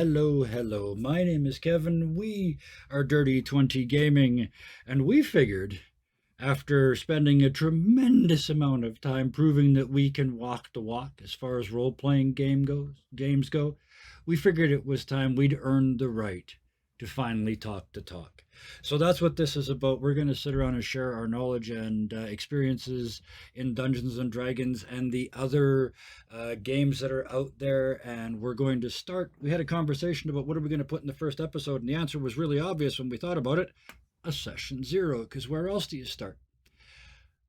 hello, hello. My name is Kevin. We are Dirty 20 Gaming, and we figured after spending a tremendous amount of time proving that we can walk the walk as far as role-playing games go, we figured it was time we'd earned the right to finally talk the talk. So that's what this is about. We're going to sit around and share our knowledge and experiences in Dungeons and Dragons and the other games that are out there. And we're going to start. We had a conversation about what are we going to put in the first episode, and the answer was really obvious when we thought about it: a session zero. Because where else do you start?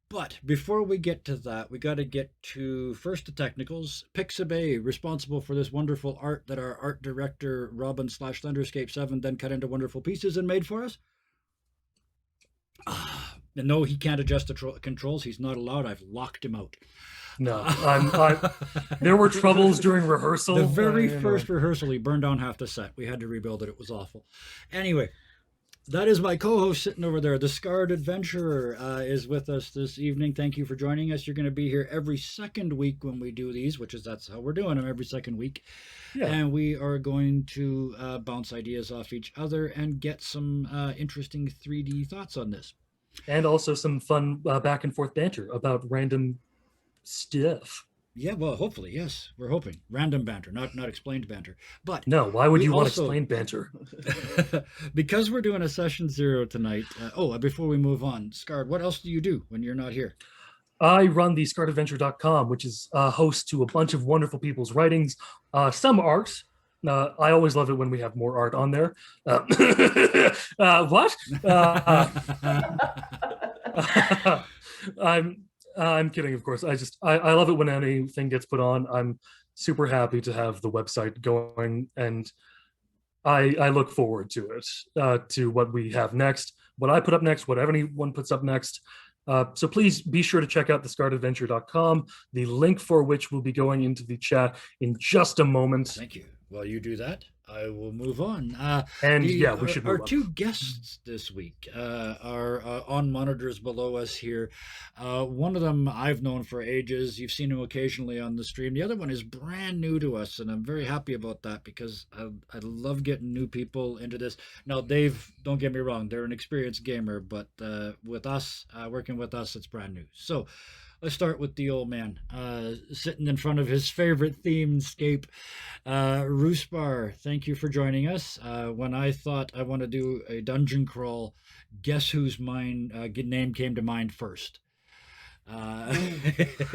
But before we get to that, we got to get to first the technicals. Pixabay, responsible for this wonderful art that our art director Robin slash Thunderscape7 then cut into wonderful pieces and made for us. And no, he can't adjust the controls. He's not allowed. I've locked him out. No, there were troubles during rehearsal. The very first rehearsal, he burned down half the set. We had to rebuild it. It was awful. Anyway, that is my co-host sitting over there. The Scarred Adventurer is with us this evening. Thank you for joining us. You're going to be here every second week when we do these, that's how we're doing them every second week. Yeah. And we are going to bounce ideas off each other and get some interesting 3D thoughts on this. And also some fun back and forth banter about random stuff. Yeah, well, hopefully, yes. We're hoping. Random banter, not explained banter. But no, why would you want explained banter? Because we're doing a session zero tonight. Before we move on, Scarred, what else do you do when you're not here? I run the ScarredAdventure.com, which is a host to a bunch of wonderful people's writings, some art. I always love it when we have more art on there. What? I'm kidding, of course. I love it when anything gets put on. I'm super happy to have the website going, and I look forward to it, to what we have next, what I put up next, what anyone puts up next. So please be sure to check out thescarredadventure.com, the link for which will be going into the chat in just a moment. Thank you. While you do that, I will move on. We should move our on. Two guests this week are on monitors below us here. One of them I've known for ages. You've seen him occasionally on the stream. The other one is brand new to us, and I'm very happy about that because I love getting new people into this. Now, Dave, don't get me wrong, they're an experienced gamer, but with us, working with us, it's brand new. So let's start with the old man, sitting in front of his favorite themescape. Roosbar, thank you for joining us. When I thought I want to do a dungeon crawl, guess whose name came to mind first? And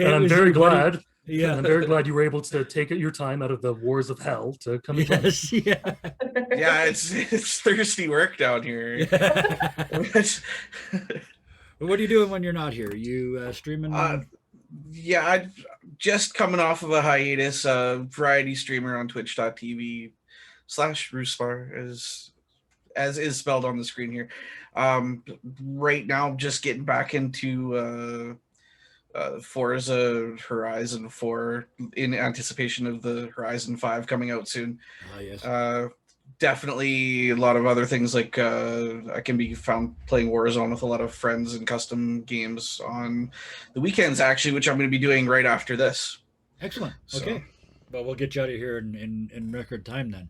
I'm very glad. Yeah, I'm very glad you were able to take your time out of the wars of hell to come and join us. Yeah. Yeah, it's thirsty work down here. What are you doing when you're not here? You streaming? Yeah, I'm just coming off of a hiatus. Variety streamer on twitch.tv/Roosbar, as is spelled on the screen here. Right now, I'm just getting back into Forza Horizon 4 in anticipation of the Horizon 5 coming out soon. Yes. Definitely a lot of other things, like I can be found playing Warzone with a lot of friends and custom games on the weekends, actually, which I'm going to be doing right after this. Excellent. Okay. Well, we'll get you out of here in record time then.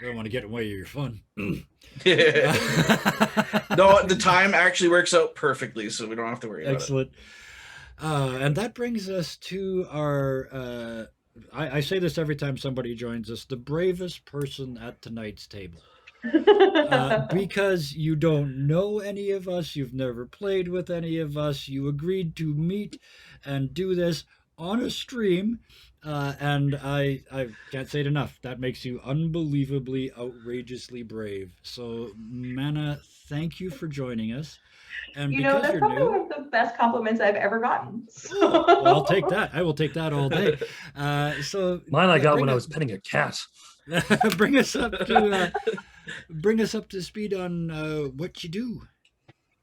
I don't want to get away with your fun. No, the time actually works out perfectly, so we don't have to worry about it. Excellent. And that brings us to our... I say this every time somebody joins us, the bravest person at tonight's table. Because you don't know any of us, you've never played with any of us, you agreed to meet and do this on a stream, and I can't say it enough. That makes you unbelievably, outrageously brave. So, Mana, thank you for joining us. And that's probably one of the best compliments I've ever gotten. So. Well, I'll take that. I will take that all day. Mine I got when I was petting a cat. Bring us up to speed on what you do.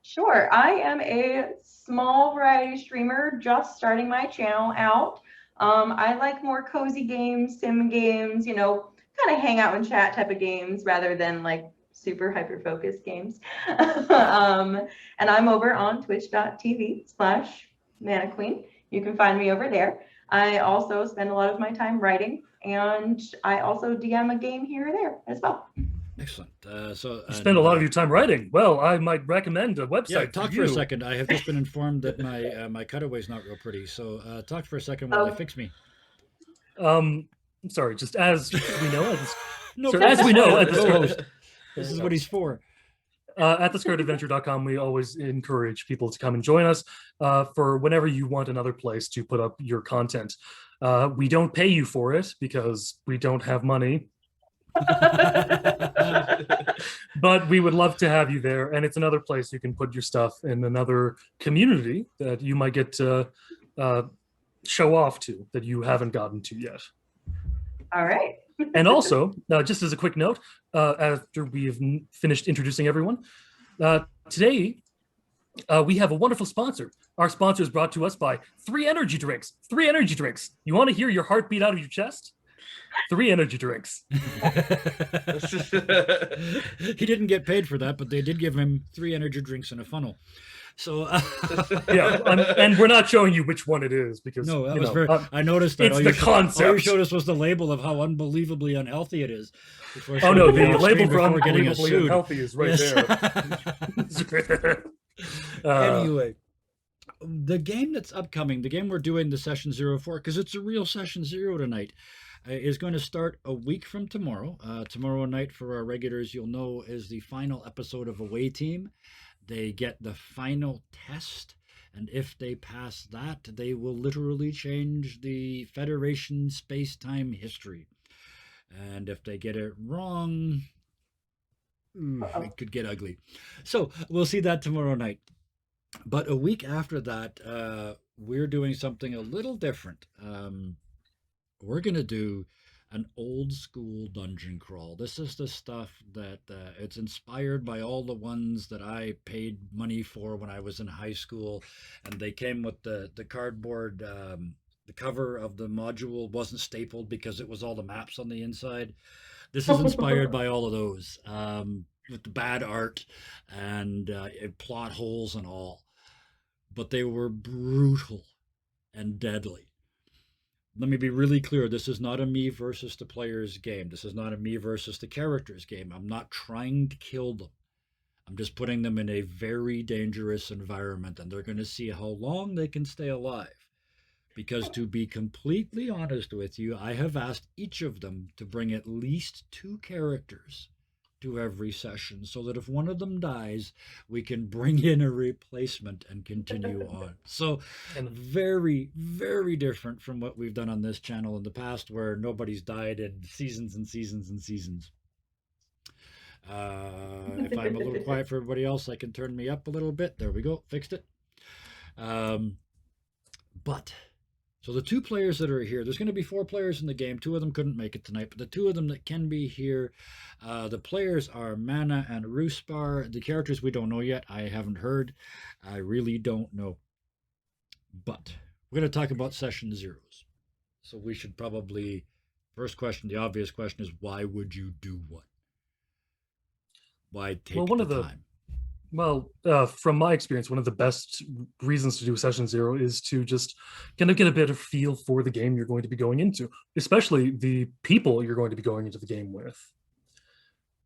Sure. I am a small variety streamer just starting my channel out. I like more cozy games, sim games, kind of hang out and chat type of games rather than like super hyper-focused games. And I'm over on twitch.tv/ManaQueen. You can find me over there. I also spend a lot of my time writing, and I also DM a game here or there as well. Excellent. You spend a lot of your time writing. Well, I might recommend a website. Yeah, talk for you. a second. I have just been informed that my cutaway's not real pretty. So talk for a second while they fix me. I'm sorry. Just as we know, No, so as we know, at the co-host. This is what he's for. At thesquaredadventure.com, we always encourage people to come and join us for whenever you want another place to put up your content. We don't pay you for it because we don't have money. But we would love to have you there, and it's another place you can put your stuff in another community that you might get to show off to that you haven't gotten to yet. All right. And also, just as a quick note, after we've finished introducing everyone, today we have a wonderful sponsor. Our sponsor is brought to us by 3 energy drinks. 3 energy drinks. You want to hear your heart beat out of your chest? 3 energy drinks. He didn't get paid for that, but they did give him 3 energy drinks in a funnel. So yeah, and we're not showing you which one it is because no, that was very. I noticed that it's the concept. All you showed us was the label of how unbelievably unhealthy it is. Oh no, the label for getting unbelievably unhealthy is right there. Anyway, the game that's upcoming, the game we're doing the session 0 for, because it's a real session 0 tonight, is going to start a week from tomorrow. Tomorrow night, for our regulars, you'll know, is the final episode of Away Team. They get the final test, and if they pass that, they will literally change the Federation space-time history. And if they get it wrong, it could get ugly. So we'll see that tomorrow night. But a week after that, we're doing something a little different. We're going to do an old school dungeon crawl. This is the stuff that it's inspired by all the ones that I paid money for when I was in high school, and they came with the cardboard. The cover of the module wasn't stapled because it was all the maps on the inside. This is inspired by all of those, with the bad art and plot holes and all. But they were brutal and deadly. Let me be really clear. This is not a me versus the players game. This is not a me versus the characters game. I'm not trying to kill them. I'm just putting them in a very dangerous environment, and they're going to see how long they can stay alive. Because to be completely honest with you, I have asked each of them to bring at least 2 characters to every session, so that if one of them dies, we can bring in a replacement and continue on. So, and very, very different from what we've done on this channel in the past, where nobody's died in seasons and seasons and seasons. If I'm a little quiet for everybody else, I can turn me up a little bit. There we go, fixed it. So the 2 players that are here, there's going to be 4 players in the game. 2 of them couldn't make it tonight, but the 2 of them that can be here, the players are Mana and Ruspar. The characters we don't know yet. I haven't heard. I really don't know. But we're going to talk about session 0s. So we should probably, first question, the obvious question is, why would you do one? Why take the time? Well, from my experience, one of the best reasons to do session 0 is to just kind of get a better feel for the game you're going to be going into, especially the people you're going to be going into the game with.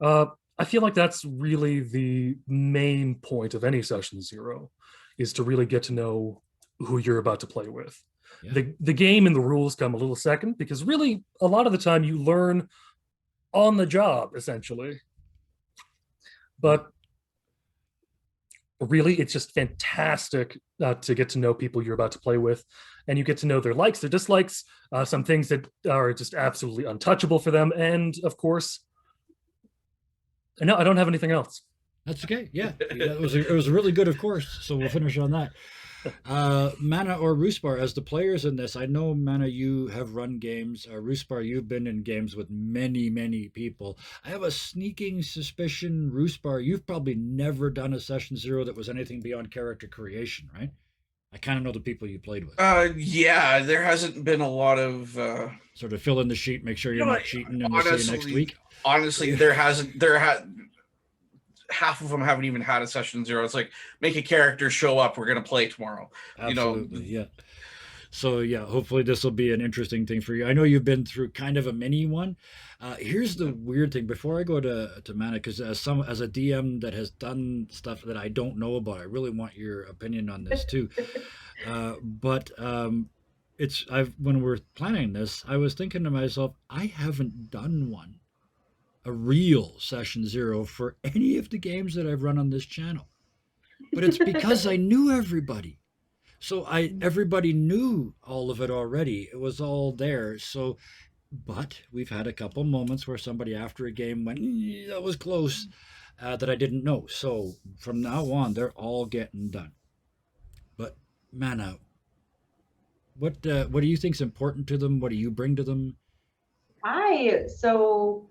I feel like that's really the main point of any session 0, is to really get to know who you're about to play with. Yeah. The game and the rules come a little second, because really a lot of the time you learn on the job, essentially. But really, it's just fantastic to get to know people you're about to play with, and you get to know their likes, their dislikes, some things that are just absolutely untouchable for them, and of course, no, I don't have anything else. That's okay. Yeah, it was really good, of course. So we'll finish on that. Mana or Ruspar, as the players in this, I know, Mana, you have run games. Ruspar, you've been in games with many, many people. I have a sneaking suspicion, Ruspar, you've probably never done a session 0 that was anything beyond character creation, right? I kind of know the people you played with. Yeah, there hasn't been a lot of sort of fill in the sheet, make sure you're not cheating, and we'll see you next week. Honestly, half of them haven't even had a session 0. It's like, make a character, show up, we're gonna play tomorrow. Absolutely, yeah. So yeah, hopefully this will be an interesting thing for you. I know you've been through kind of a mini one. Here's the weird thing. Before I go to Mana, because as a DM that has done stuff that I don't know about, I really want your opinion on this too. But it's I've when we're planning this, I was thinking to myself, I haven't done one, a real session zero for any of the games that I've run on this channel. But it's because I knew everybody. So everybody knew all of it already. It was all there. So, but we've had a couple moments where somebody after a game went, that was close, that I didn't know. So from now on, they're all getting done. But Mana, what do you think's important to them? What do you bring to them? So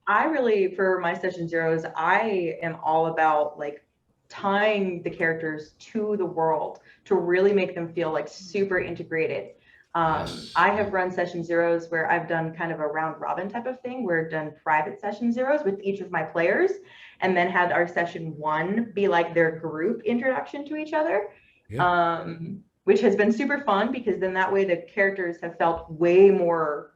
I really, for my session zeros, I am all about like tying the characters to the world to really make them feel like super integrated. Yes. I have run session zeros where I've done kind of a round robin type of thing, where I've done private session zeros with each of my players, and then had our session one be like their group introduction to each other. Yeah. Which has been super fun, because then that way the characters have felt way more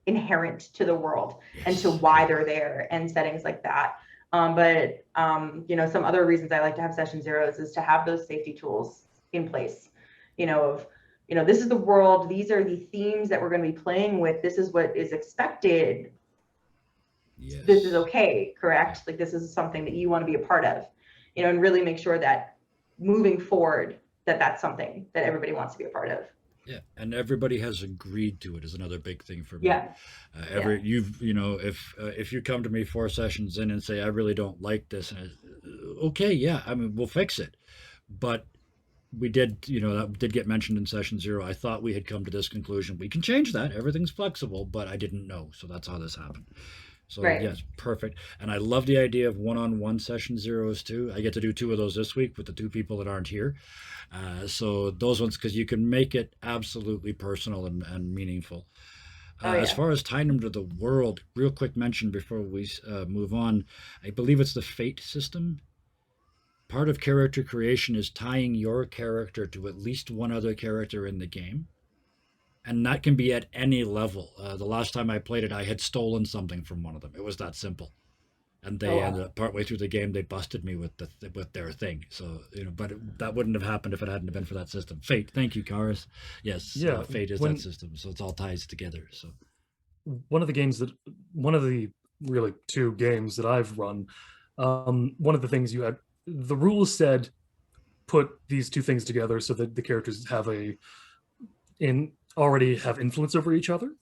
inherent to the world and to why they're there and settings like that. But some other reasons I like to have session zeros is to have those safety tools in place, this is the world, these are the themes that we're going to be playing with, this is what is expected. Yes. This is okay, correct? Like, this is something that you want to be a part of, and really make sure that moving forward, that's something that everybody wants to be a part of. Yeah, and everybody has agreed to it is another big thing for me. Yeah. If you come to me 4 sessions in and say I really don't like this, okay, yeah, I mean we'll fix it. But we did, that did get mentioned in session 0. I thought we had come to this conclusion. We can change that. Everything's flexible, but I didn't know, so that's how this happened. So right. Yes, perfect. And I love the idea of one-on-one session zeros too. I get to do 2 of those this week with the 2 people that aren't here. So those ones, because you can make it absolutely personal and meaningful. As far as tying them to the world, real quick mention before we move on, I believe it's the fate system. Part of character creation is tying your character to at least one other character in the game. And that can be at any level. The last time I played it, I had stolen something from one of them. It was that simple. And they ended up, partway through the game, they busted me with their thing. So, but that wouldn't have happened if it hadn't been for that system. Fate. Thank you, Karis. Yes. Yeah. Fate is that system. So it's all ties together. So one of the really 2 games that I've run, one of the things the rules said, put these 2 things together so that the characters already have influence over each other.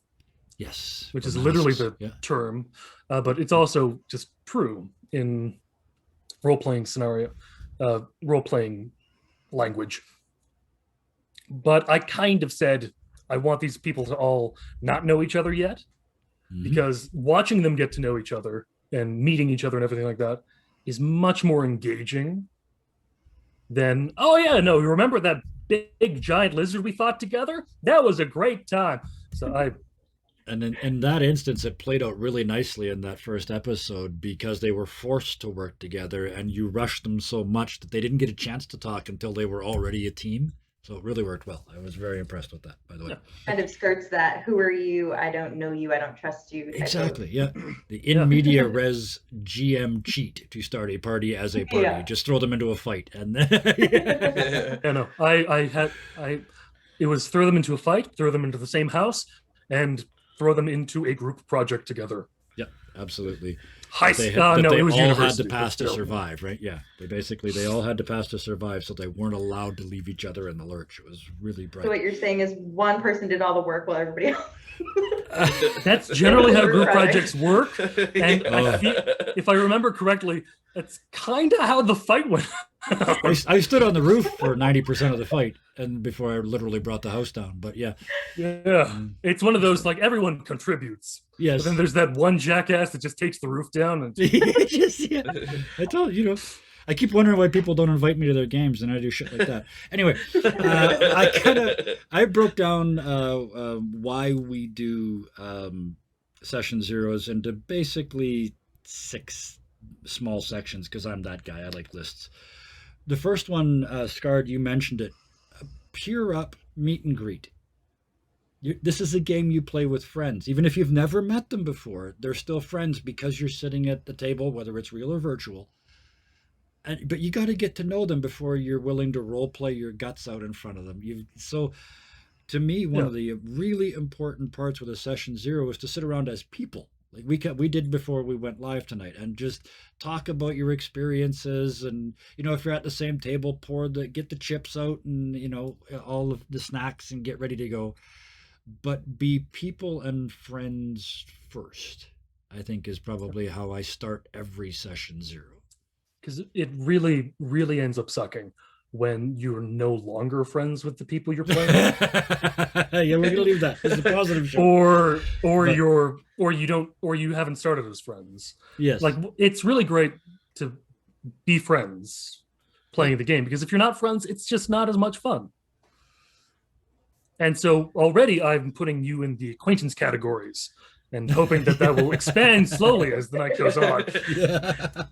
Yes. Which is literally the term, but it's also just true in role-playing scenario, role-playing language. But I kind of said, I want these people to all not know each other yet, because watching them get to know each other and meeting each other and everything like that is much more engaging than, you remember that big giant lizard we fought together? That was a great time. So And in that instance, it played out really nicely in that first episode, because they were forced to work together and you rushed them so much that they didn't get a chance to talk until they were already a team. So it really worked well. I was very impressed with that, by the way. Kind of skirts that, who are you? I don't know you. I don't trust you. Exactly, yeah. The in media res GM cheat to start a party as a party. Yeah. Just throw them into a fight. And it was throw them into a fight, throw them into the same house, and throw them into a group project together. Yeah, absolutely. It was all had to pass to survive, right? Yeah, they all had to pass to survive, so they weren't allowed to leave each other in the lurch. It was really bright. So what you're saying is one person did all the work while everybody else. That's generally how group projects work, and if I remember correctly, that's kind of how the fight went. I stood on the roof for 90% of the fight, and before I literally brought the house down. But yeah, it's one of those, like, everyone contributes. Yes. But then there's that one jackass that just takes the roof down. And I told you, I keep wondering why people don't invite me to their games, and I do shit like that. Anyway, I broke down why we do session zeros into basically 6 small sections, because I'm that guy. I like lists. The first one, Scarred, you mentioned it. Pure up meet and greet. This is a game you play with friends. Even if you've never met them before, they're still friends because you're sitting at the table, whether it's real or virtual. But you got to get to know them before you're willing to role play your guts out in front of them. So to me, one of the really important parts with a session 0 is to sit around as people. Like we did before we went live tonight, and just talk about your experiences. And if you're at the same table, get the chips out, and all of the snacks, and get ready to go. But be people and friends first, I think, is probably how I start every session 0. Because it really, really ends up sucking when you're no longer friends with the people you're playing with. Yeah, we're gonna leave that. It's a positive show. Or you haven't started as friends. Yes. Like, it's really great to be friends playing the game, because if you're not friends, it's just not as much fun. And so already I'm putting you in the acquaintance categories and hoping that will expand slowly as the night goes on. Yeah.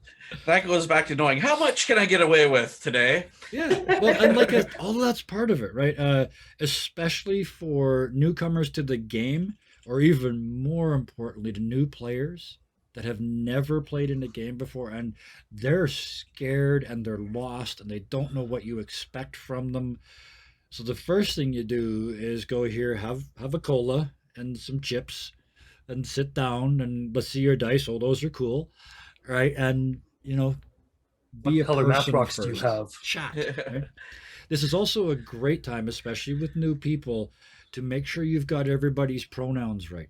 That goes back to knowing how much can I get away with today. Yeah, well, and all that's part of it, right? Especially for newcomers to the game, or even more importantly, to new players that have never played in a game before, and they're scared and they're lost and they don't know what you expect from them. So the first thing you do is go here, have a cola and some chips, and sit down and let's see your dice. Oh, those are cool, right? And be What color a person matchbox do you first. have? Chat. Right? This is also a great time, especially with new people, to make sure you've got everybody's pronouns right.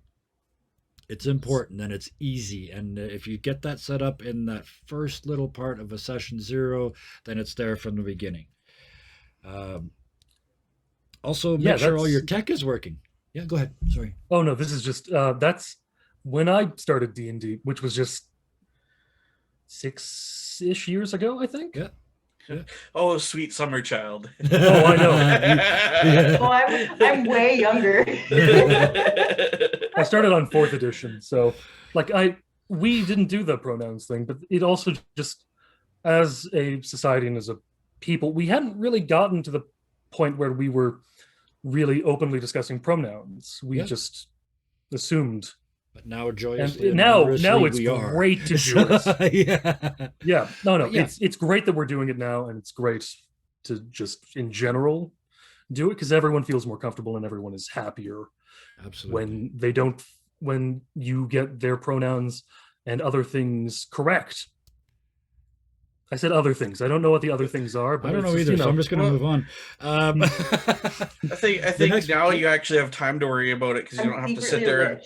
It's important and it's easy. And if you get that set up in that first little part of a session 0, then it's there from the beginning. Also, make sure all your tech is working. Yeah, go ahead. Sorry. Oh no, this is just that's when I started D&D, which was just 6-ish years ago, I think. Yeah. Oh, sweet summer child. Oh, I know. Well, I'm way younger. I started on 4th edition, so we didn't do the pronouns thing, but it also just, as a society and as a people, we hadn't really gotten to the point where we were really openly discussing pronouns. We just assumed. But now, joyously, and now it's we are. great to do it. Yeah. No. It's great that we're doing it now, and it's great to just in general do it, because everyone feels more comfortable and everyone is happier. Absolutely. when you get their pronouns and other things correct. I said other things. I don't know what the other things are, but I don't know either, so I'm just going to move on. I think now you actually have time to worry about it, because you don't have to sit there.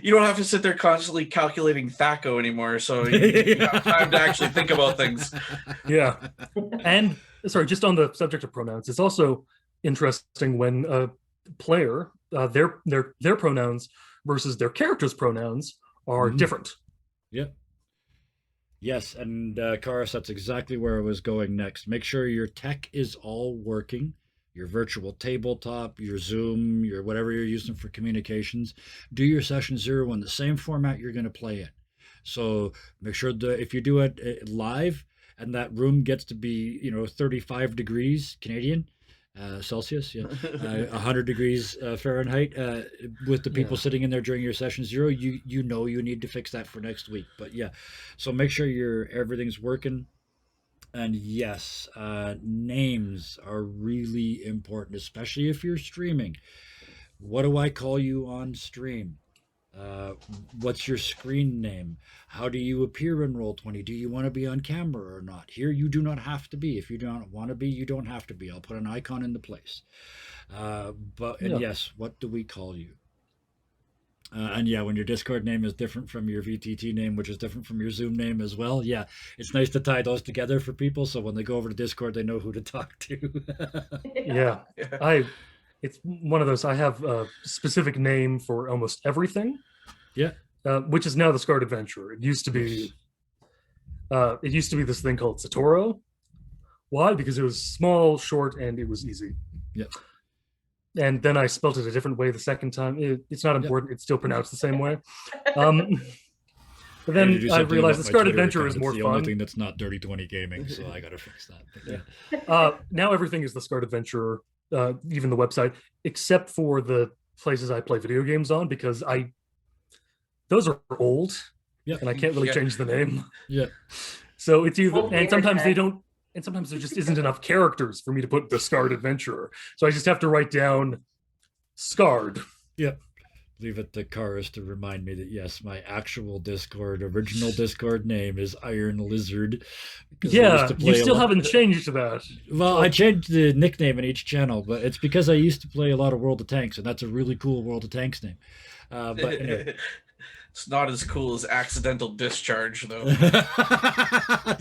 You don't have to sit there constantly calculating THACO anymore, so you have time to actually think about things. Yeah. And sorry, just on the subject of pronouns, it's also interesting when a player, their pronouns versus their character's pronouns are different. Yep. Yes, and Karis, that's exactly where I was going next. Make sure your tech is all working. Your virtual tabletop, your Zoom, your whatever you're using for communications. Do your session 0 in the same format you're going to play in. So make sure if you do it live and that room gets to be 35 degrees Canadian, Celsius, 100 degrees Fahrenheit, with the people sitting in there during your session 0, you need to fix that for next week. But yeah, so make sure everything's working. And yes, names are really important, especially if you're streaming. What do I call you on stream? What's your screen name? How do you appear in Roll20? Do you want to be on camera or not? Here, you do not have to be. If you don't want to be, you don't have to be. I'll put an icon in the place. Yes, what do we call you? And yeah, when your Discord name is different from your VTT name, which is different from your Zoom name as well. Yeah, it's nice to tie those together for people, so when they go over to Discord, they know who to talk to. Yeah. It's one of those. I have a specific name for almost everything. Yeah. Which is now the Scarred Adventurer. It used to be. It used to be this thing called Satoro. Why? Because it was small, short, and it was easy. Yep. And then I spelt it a different way the second time. It's not important. It's still pronounced the same way. But then I realized the Scarred Adventurer is more fun. It's the only thing that's not Dirty 20 Gaming, so I got to fix that. But yeah. Now everything is the Scarred Adventurer. even the website, except for the places I play video games on, because those are old, Yeah. and I can't really Yeah. change the name. Yeah. So it's either, Old and sometimes they gamer don't, and sometimes there just isn't enough characters for me to put the Scarred Adventurer. So I just have to write down Scarred. Yep. Leave it to Karis to remind me that yes, my actual original Discord name is Iron Lizard. because I used Yeah, to you play a still lot- haven't changed that. Well, I changed the nickname in each channel, but it's because I used to play a lot of World of Tanks, and that's a really cool World of Tanks name. But anyway. It's not as cool as Accidental Discharge, though. I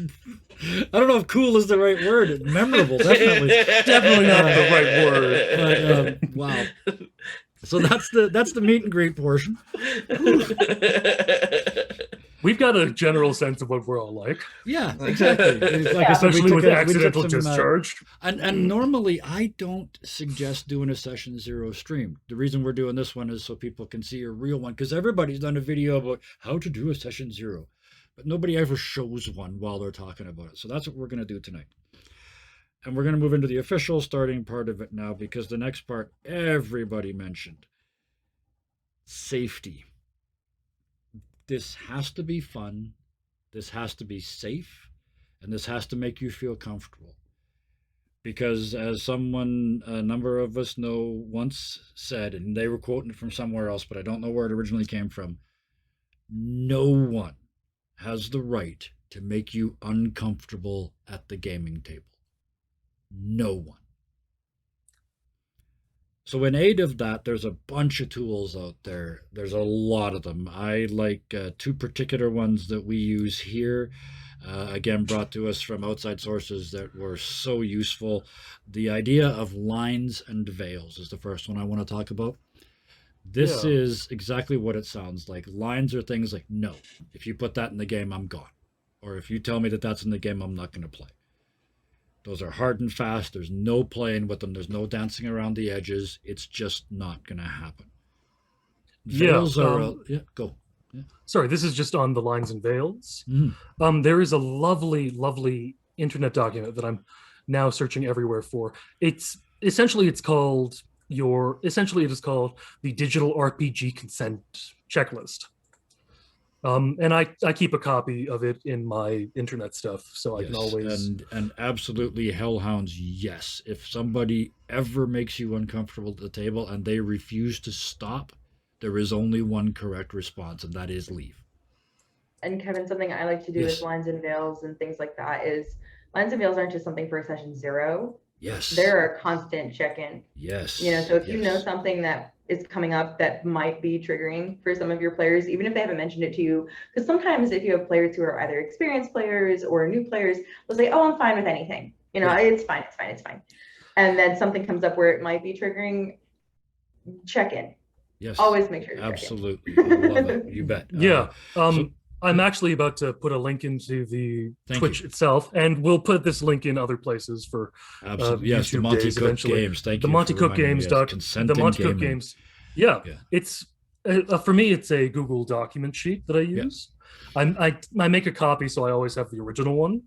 don't know if cool is the right word. Memorable, definitely. Definitely not the right word. But, wow. So that's the meet and greet portion. We've got a general sense of what we're all like, Yeah, exactly. Like I said, especially with we took accidental some, discharge. and normally I don't suggest doing a session 0 stream. The reason we're doing this one is so people can see a real one, because everybody's done a video about how to do a session 0, but nobody ever shows one while they're talking about it. So that's what we're going to do tonight. And we're going to move into the official starting part of it now, because the next part everybody mentioned. Safety. This has to be fun. This has to be safe. And this has to make you feel comfortable. Because as a number of us know, once said, and they were quoting it from somewhere else, but I don't know where it originally came from, no one has the right to make you uncomfortable at the gaming table. No one. So in aid of that, there's a bunch of tools out there. There's a lot of them. I like 2 particular ones that we use here. Again, brought to us from outside sources that were so useful. The idea of lines and veils is the first one I want to talk about. This Yeah. is exactly what it sounds like. Lines are things like, no, if you put that in the game, I'm gone. Or if you tell me that that's in the game, I'm not going to play. Those are hard and fast. There's no playing with them. There's no dancing around the edges. It's just not going to happen. Veils are... go. Sorry, this is just on the lines and veils. Mm. There is a lovely, lovely internet document that I'm now searching everywhere for. It is called the Digital RPG Consent Checklist. And I keep a copy of it in my internet stuff, so I can always... And absolutely, hellhounds, yes. If somebody ever makes you uncomfortable at the table and they refuse to stop, there is only one correct response, and that is leave. And Kevin, something I like to do with lines and veils and things like that is lines and veils aren't just something for session 0. Yes. They're a constant check-in. Yes. You know, so if you know something that is coming up that might be triggering for some of your players, even if they haven't mentioned it to you, because sometimes if you have players who are either experienced players or new players, they'll say, oh, I'm fine with anything. You know, it's fine. And then something comes up where it might be triggering, check in. Yes. Always make sure to absolutely. I love it. You bet. Yeah. I'm actually about to put a link into the Twitch you. itself, and we'll put this link in other places for absolutely. Yes, the YouTube Monty days Cook eventually. games. Thank the you. Monty for Cook reminding me, games. yes, consent The in Monty Cook gaming. games. Yeah. It's for me. It's a Google document sheet that I use. I make a copy, so I always have the original one,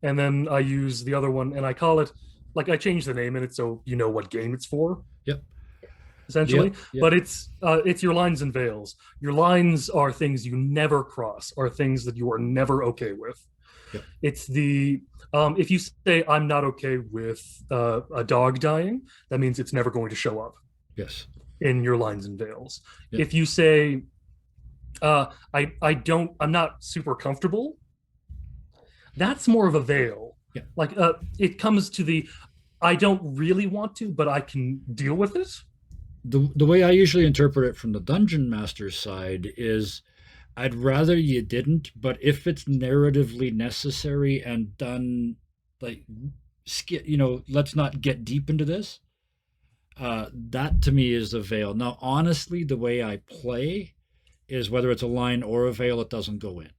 and then I use the other one, and I call it, like, I change the name in it so you know what game it's for. Yep. Essentially, Yep. but it's your lines and veils. Your lines are things you never cross, or things that you are never okay with. Yep. It's the if you say I'm not okay with a dog dying, that means it's never going to show up. Yes. In your lines and veils. Yep. If you say I'm not super comfortable, that's more of a veil. Yeah. Like it comes to the I don't really want to, but I can deal with it. The way I usually interpret it from the dungeon master's side is I'd rather you didn't, but if it's narratively necessary and done, like, let's not get deep into this. That to me is a veil. Now, honestly, the way I play is whether it's a line or a veil, it doesn't go in.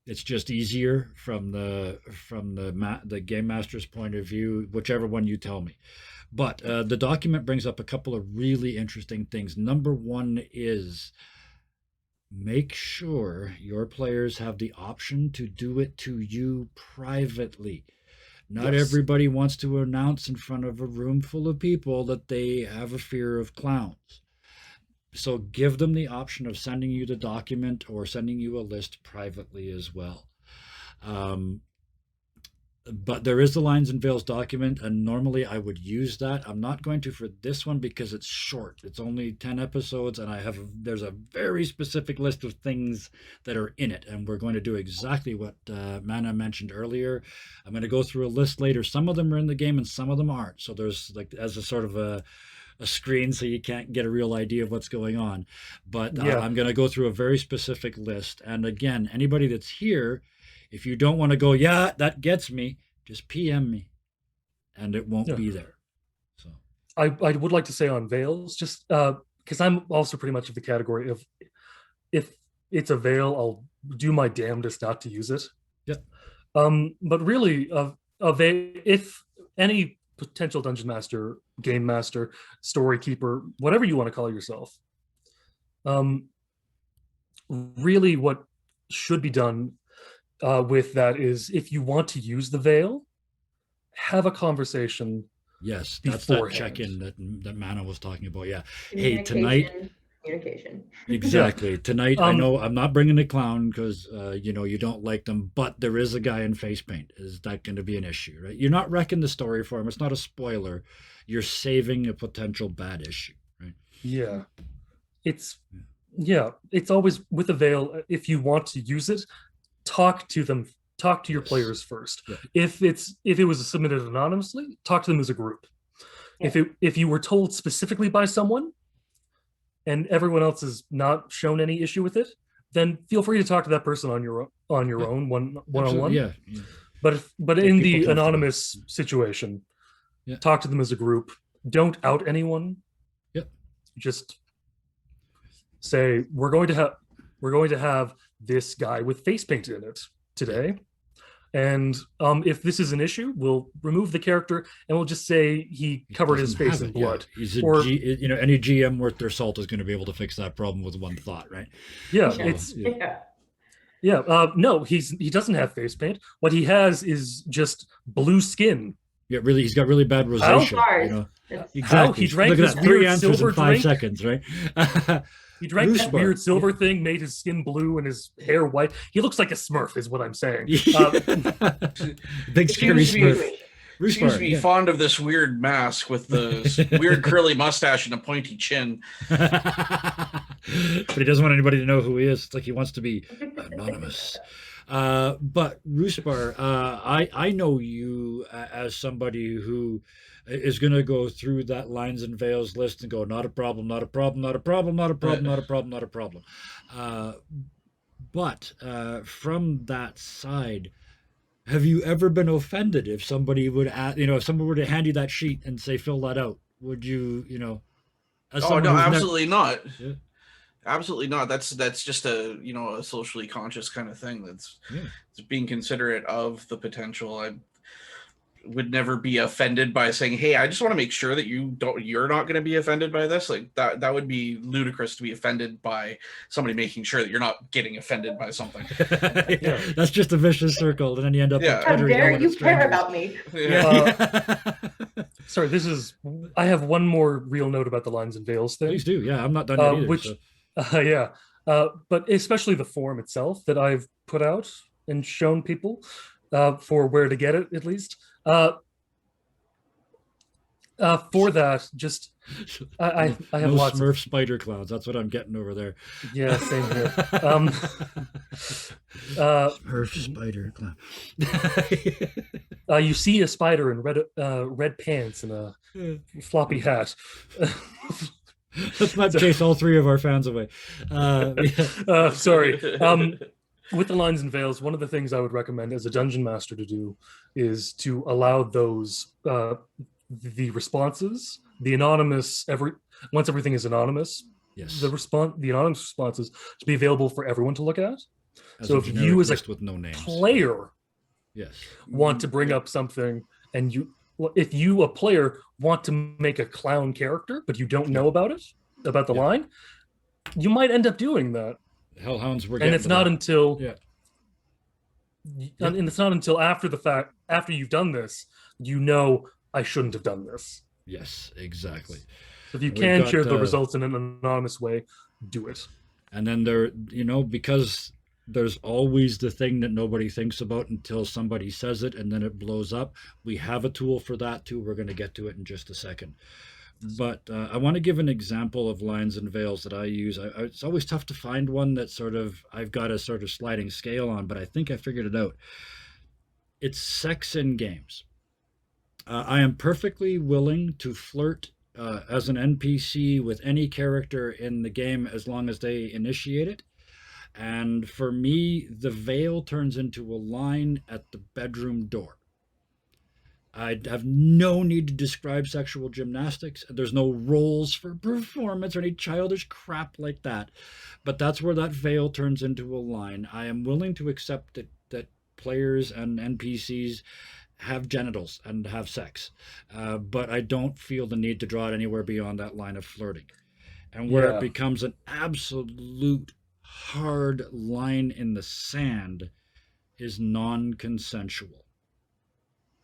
It's just easier from the game master's point of view, whichever one you tell me. But the document brings up a couple of really interesting things. Number one is make sure your players have the option to do it to you privately. Not Yes. everybody wants to announce in front of a room full of people that they have a fear of clowns. So give them the option of sending you the document or sending you a list privately as well. But there is the Lines and Veils document, and normally I would use that. I'm not going to for this one because it's short. It's only 10 episodes, and there's a very specific list of things that are in it, and we're going to do exactly what Mana mentioned earlier. I'm going to go through a list later. Some of them are in the game, and some of them aren't. So there's like as a sort of a screen, so you can't get a real idea of what's going on. But Yeah. I'm going to go through a very specific list. And again, anybody that's here, if you don't want to go, yeah, that gets me, just PM me and it won't Yeah. be there. So I would like to say on Veils, just because I'm also pretty much of the category of if it's a Veil, I'll do my damnedest not to use it. Yep. But really, if any potential dungeon master, game master, story keeper, whatever you want to call yourself, really what should be done with that is if you want to use the Veil, have a conversation. yes, that's that Beforehand. check-in that Mana was talking about. Yeah. Hey, tonight. Communication. Exactly. Tonight, I Um, know I'm not bringing a clown because you don't like them, but there is a guy in face paint. Is that going to be an issue, right? You're not wrecking the story for him. It's not a spoiler. You're saving a potential bad issue, right? Yeah. It's always with a Veil, if you want to use it, talk to them, talk to your Yes. players first. Yeah. If it was submitted anonymously, talk to them as a group. Yeah. If you were told specifically by someone and everyone else has not shown any issue with it, then feel free to talk to that person on your Yeah. own one on Absolutely, one. yeah. But Get in people the comfortable. anonymous situation, Yeah. talk to them as a group. Don't out anyone. Yep. Just say we're going to have this guy with face paint in it today, and if this is an issue, we'll remove the character and we'll just say he covered his doesn't face have in it, yeah. blood. He's a Or- any GM worth their salt is going to be able to fix that problem with one thought, right? Yeah, So, it's Yeah. no, he doesn't have face paint. What he has is just blue skin. yeah, really, he's got really bad rosacea. Scars. You know? It's- Exactly. He drank Look at this that. 3 weird answers silver in 5 drink. seconds, right? He drank Loose that bar. weird silver thing, made his skin blue and his hair white. He looks like a Smurf, is what I'm saying. Big scary Seems to be- Smurf. Loose Seems bar, to be yeah. fond of this weird mask with the weird curly mustache and a pointy chin. But he doesn't want anybody to know who he is. It's like he wants to be anonymous. But Rusbar, I know you as somebody who is going to go through that Lines and Veils list and go, not a problem, not a problem, not a problem, not a problem, not a problem, not a problem. But from that side, have you ever been offended if somebody would, if someone were to hand you that sheet and say, fill that out? Would you, as Oh someone no, who's never- absolutely not. Yeah. Absolutely not. That's just a a socially conscious kind of thing. That's Yeah. it's being considerate of the potential. I would never be offended by saying, "Hey, I just want to make sure that you're not going to be offended by this." Like that would be ludicrous to be offended by somebody making sure that you're not getting offended by something. Yeah, that's just a vicious circle, and then you end up Yeah. on How Twitter dare yelling you at care strangers. about me? Yeah. Sorry, I have one more real note about the Lines and Veils thing. Please do. Yeah, I'm not done yet either. Which, so. but especially the form itself that I've put out and shown people for where to get it, at least. For that, just I have no lots Smurf of spider clowns. That's what I'm getting over there. yeah, same here. Smurf spider clown. You see a spider in red pants and a floppy hat. Let's not chase all 3 of our fans away. Yeah. Sorry. With the Lines and Veils, one of the things I would recommend as a dungeon master to do is to allow those the responses, the anonymous once everything is anonymous, Yes. the anonymous responses to be available for everyone to look at. As so a if generic you as a list with no names. player Yes. want to bring up something and if you a player want to make a clown character but you don't know about the Yeah. line, you might end up doing that. Hellhounds were And getting it's to not that. until Yeah. And it's not until after the fact, after you've done this, you know I shouldn't have done this. Yes, exactly. So if you We've can got, share the results in an anonymous way, do it. And then because there's always the thing that nobody thinks about until somebody says it and then it blows up. We have a tool for that too. We're going to get to it in just a second. But I want to give an example of lines and veils that I use. It's always tough to find one that I've got a sort of sliding scale on, but I think I figured it out. It's sex in games. I am perfectly willing to flirt as an NPC with any character in the game as long as they initiate it. And for me, the veil turns into a line at the bedroom door. I have no need to describe sexual gymnastics. There's no roles for performance or any childish crap like that. But that's where that veil turns into a line. I am willing to accept that players and NPCs have genitals and have sex. But I don't feel the need to draw it anywhere beyond that line of flirting. And where it becomes an absolute hard line in the sand is non-consensual.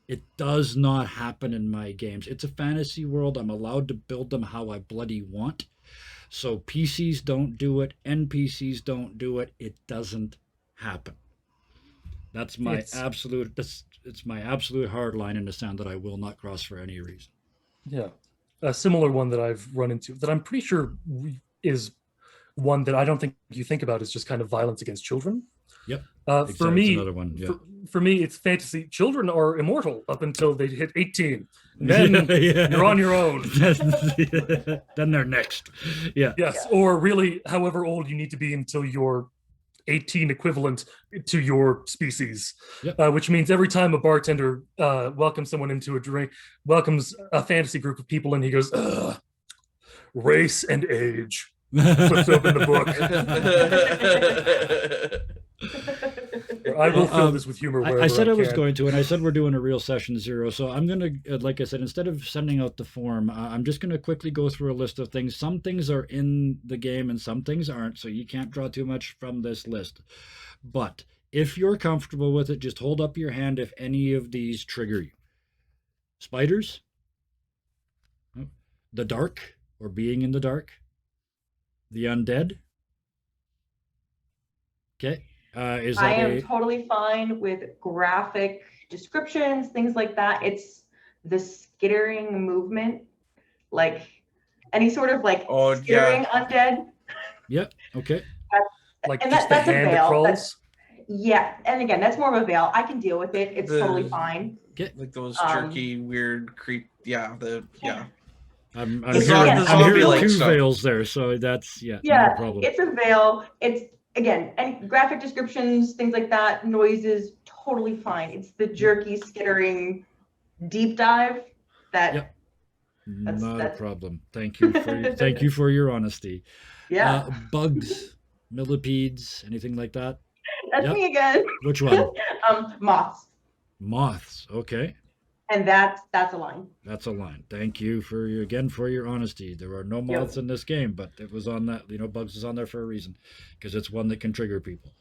It does not happen in my games. It's a fantasy world. I'm allowed to build them how I bloody want. So PCs don't do it. NPCs don't do it. It doesn't happen. That's my it's my absolute hard line in the sand that I will not cross for any reason. Yeah. A similar one that I've run into that I'm pretty sure is one that I don't think you think about is just kind of violence against children. Yep. For me, another one. Yeah. For me, it's fantasy. Children are immortal up until they hit 18. And then you're on your own. Then they're next. Yeah. Yes. Or really, however old you need to be until you're 18 equivalent to your species. Yep. Which means every time a bartender welcomes someone into a drink, welcomes a fantasy group of people, and he goes, race and age. Flips open the book. I will fill this with humor. I said I was going to, and I said we're doing a real session 0. So I'm going to, like I said, instead of sending out the form, I'm just going to quickly go through a list of things. Some things are in the game and some things aren't, so you can't draw too much from this list. But if you're comfortable with it, just hold up your hand if any of these trigger you. Spiders, the dark, or being in the dark, the undead. Okay. I am totally fine with graphic descriptions, things like that. It's the skittering movement, like any sort of like skittering undead. Yep. Okay. Like and just the hand that crawls. Yeah, and again, that's more of a veil. I can deal with it. It's totally fine. Like those jerky, weird creep. Yeah. I'm hearing two veils there, so that's not a problem. It's a veil. It's again, and graphic descriptions, things like that, noises, totally fine. It's the jerky, skittering deep dive that. That's a problem. Thank you for your honesty. Yeah. Bugs, millipedes, anything like that. That's me again. Which one? Moths. Moths. Okay. And that's a line. That's a line. Thank you for your honesty. There are no moths in this game, but it was on that. Bugs is on there for a reason, because it's one that can trigger people.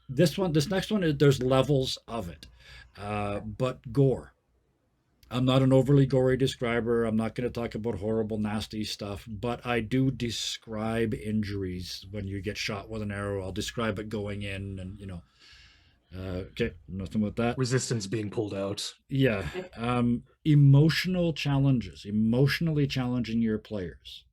This next one, there's levels of it. But gore. I'm not an overly gory describer. I'm not going to talk about horrible, nasty stuff, but I do describe injuries when you get shot with an arrow. I'll describe it going in, and okay, nothing with that. Resistance being pulled out. Yeah. Emotional challenges, emotionally challenging your players.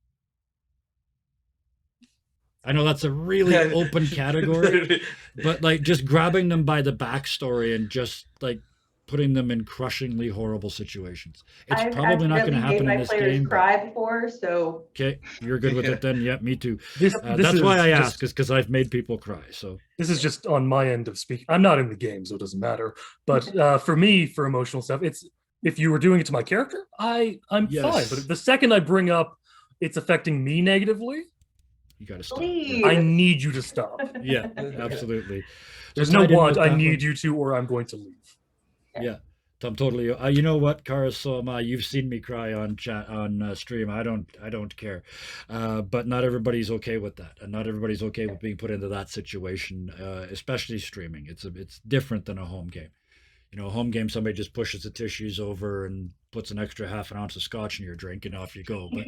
I know that's a really open category, but like just grabbing them by the backstory and just like putting them in crushingly horrible situations. It's probably not going to happen in this game. I've cry before, so. Okay, you're good with it then. Yeah, me too. That's why I ask, is because I've made people cry. So this is just on my end of speaking. I'm not in the game, so it doesn't matter. But for me, for emotional stuff, it's if you were doing it to my character, I'm fine. But the second I bring up it's affecting me negatively, you got to stop. I need you to stop. Yeah, absolutely. There's no want. I need you to, or I'm going to leave. Yeah. I'm totally. You know what, Kara? So am I. You've seen me cry on chat on stream. I don't care, but not everybody's okay with that, and not everybody's okay with being put into that situation, especially streaming. It's different than a home game. You know, a home game, somebody just pushes the tissues over and puts an extra half an ounce of scotch in your drink, and off you go. But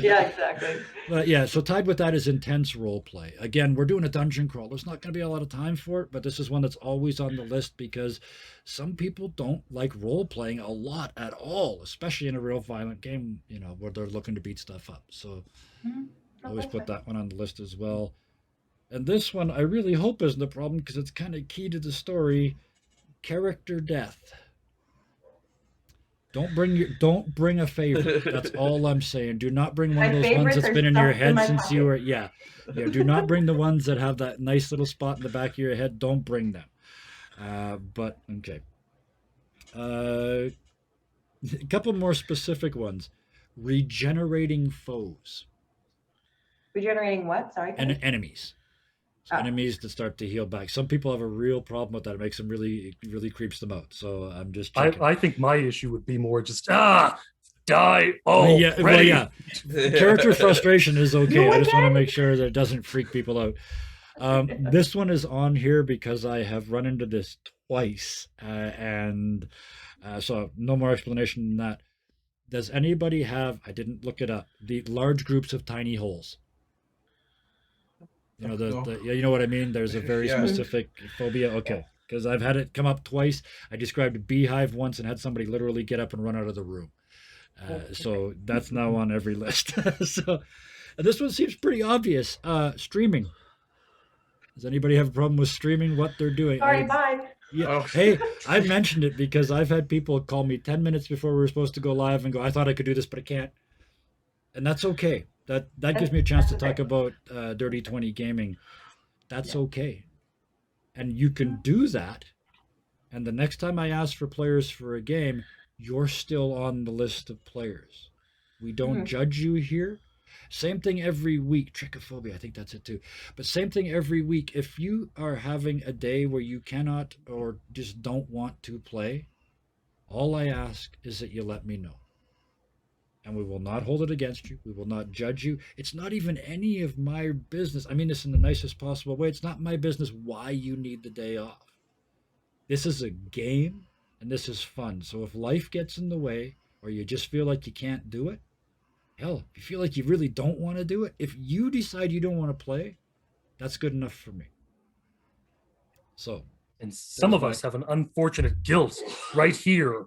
Yeah, exactly. but yeah, so tied with that is intense role play. Again, we're doing a dungeon crawl. There's not going to be a lot of time for it, but this is one that's always on the list because some people don't like role playing a lot at all, especially in a real violent game, you know, where they're looking to beat stuff up. So always put that one on the list as well. And this one, I really hope isn't a problem because it's kind of key to the story. Character death. Don't bring a favorite. That's all I'm saying. Do not bring one of those ones that's been in your head since you were yeah. Do not bring the ones that have that nice little spot in the back of your head. Don't bring them. But okay. A couple more specific ones. Regenerating foes. Regenerating what? Sorry. And enemies. Enemies that start to heal back. Some people have a real problem with that. It makes them really creeps them out. So I'm just checking. I think my issue would be more just die. Oh, yeah. Character frustration is okay. I just want to make sure that it doesn't freak people out. This one is on here because I have run into this twice, and so no more explanation than that. Does anybody have? I didn't look it up. The large groups of tiny holes. You know you know what I mean. There's a very specific phobia. Okay, because I've had it come up twice. I described a beehive once and had somebody literally get up and run out of the room. So that's now on every list. So this one seems pretty obvious. Streaming. Does anybody have a problem with streaming? What they're doing? Sorry, bye. Yeah. Oh. Hey, I mentioned it because I've had people call me 10 minutes before we were supposed to go live and go, "I thought I could do this, but I can't," and that's okay. That gives me a chance to talk about Dirty 20 gaming. That's okay. And you can do that. And the next time I ask for players for a game, you're still on the list of players. We don't judge you here. Same thing every week. Trichophobia, I think that's it too. But same thing every week. If you are having a day where you cannot or just don't want to play, all I ask is that you let me know. And we will not hold it against you. We will not judge you. It's not even any of my business. I mean this in the nicest possible way. It's not my business why you need the day off. This is a game, and this is fun. So if life gets in the way, or you just feel like you can't do it, hell, if you feel like you really don't want to do it, if you decide you don't want to play, that's good enough for me. So. And some of us have an unfortunate guilt right here.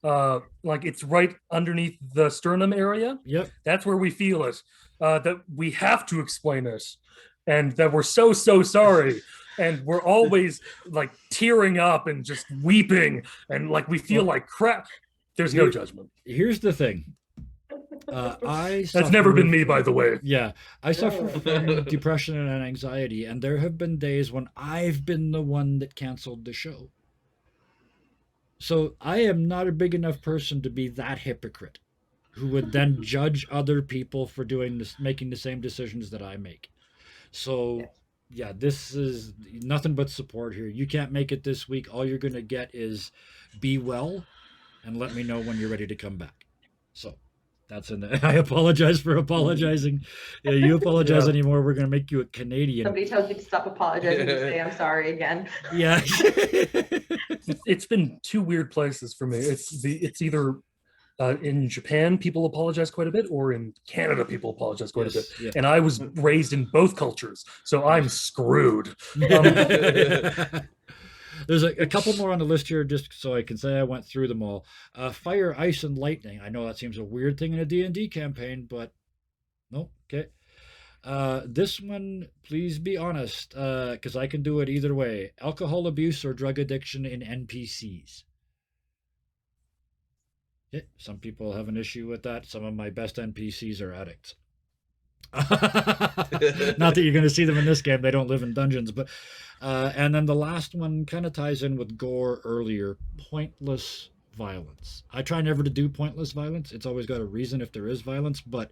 Like it's right underneath the sternum area. Yep. That's where we feel it. That we have to explain it, and that we're so sorry, and we're always like tearing up and just weeping, and like we feel like crap. There's no judgment. Here's the thing. That's never been me, by the way. Yeah, I suffer from depression and anxiety, and there have been days when I've been the one that canceled the show. So I am not a big enough person to be that hypocrite who would then judge other people for doing this, making the same decisions that I make. So yeah, this is nothing but support here. You can't make it this week. All you're going to get is be well and let me know when you're ready to come back. So that's I apologize for apologizing. Yeah, you apologize anymore. We're going to make you a Canadian. Somebody tells me to stop apologizing and say I'm sorry again. Yeah. It's been two weird places for me. It's either in Japan people apologize quite a bit, or in Canada people apologize quite a bit. Yeah. And I was raised in both cultures, so I'm screwed. There's a couple more on the list here, just so I can say I went through them all. Fire, ice, and lightning. I know that seems a weird thing in a D&D campaign, but no, okay. This one, please be honest, because I can do it either way. Alcohol abuse or drug addiction in NPCs. Yeah, some people have an issue with that. Some of my best NPCs are addicts. Not that you're going to see them in this game. They don't live in dungeons, but and then the last one kind of ties in with Gore earlier. Pointless violence. I try never to do pointless violence. It's always got a reason if there is violence, but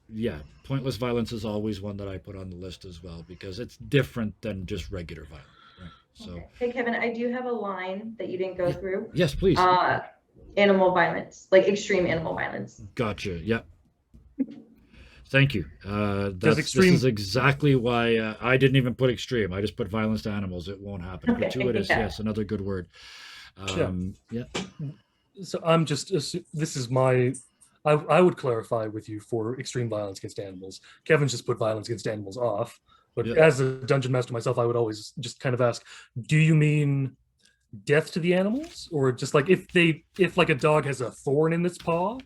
yeah, pointless violence is always one that I put on the list as well, because it's different than just regular violence. Right? So Okay. Hey, Kevin, I do have a line that you didn't go through. yes, please. Animal violence, like extreme animal violence. Gotcha. Yep. Thank you. This extreme- is exactly why I didn't even put extreme. I just put violence to animals. It won't happen. Okay. Gratuitous, Yeah. yes, another good word. Yeah. So I'm just this is my I would clarify with you for extreme violence against animals. Kevin's just put violence against animals off. But Yeah. as a dungeon master myself, I would always just kind of ask, do you mean death to the animals? Or just like if like a dog has a thorn in its paw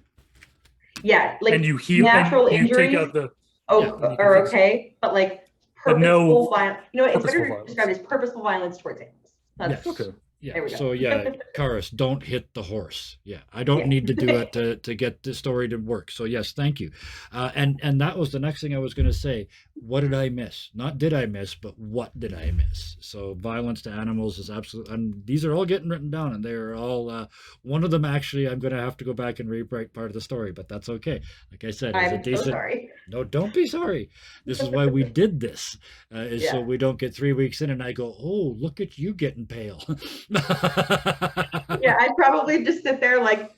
Yeah, like and you heal natural and you injuries take out the are okay, but like But no purposeful violence. You know what? It's purposeful better violence. described as purposeful violence towards animals. That's Yes. okay. Yeah. There we go. So yeah, Karis, don't hit the horse. Yeah, I don't Yeah. need to do it to get the story to work. So yes, thank you. And that was the next thing I was going to say. What did I miss? Not did I miss, but what did I miss? So violence to animals is absolutely, and these are all getting written down, and they're all. One of them actually, I'm going to have to go back and rewrite part of the story, but that's okay. Like I said, it's a I'm decent. so sorry. No, don't be sorry. This is why we did this, is so Yeah. we don't get 3 weeks in and I go, oh, look at you getting pale. Yeah, I'd probably just sit there like.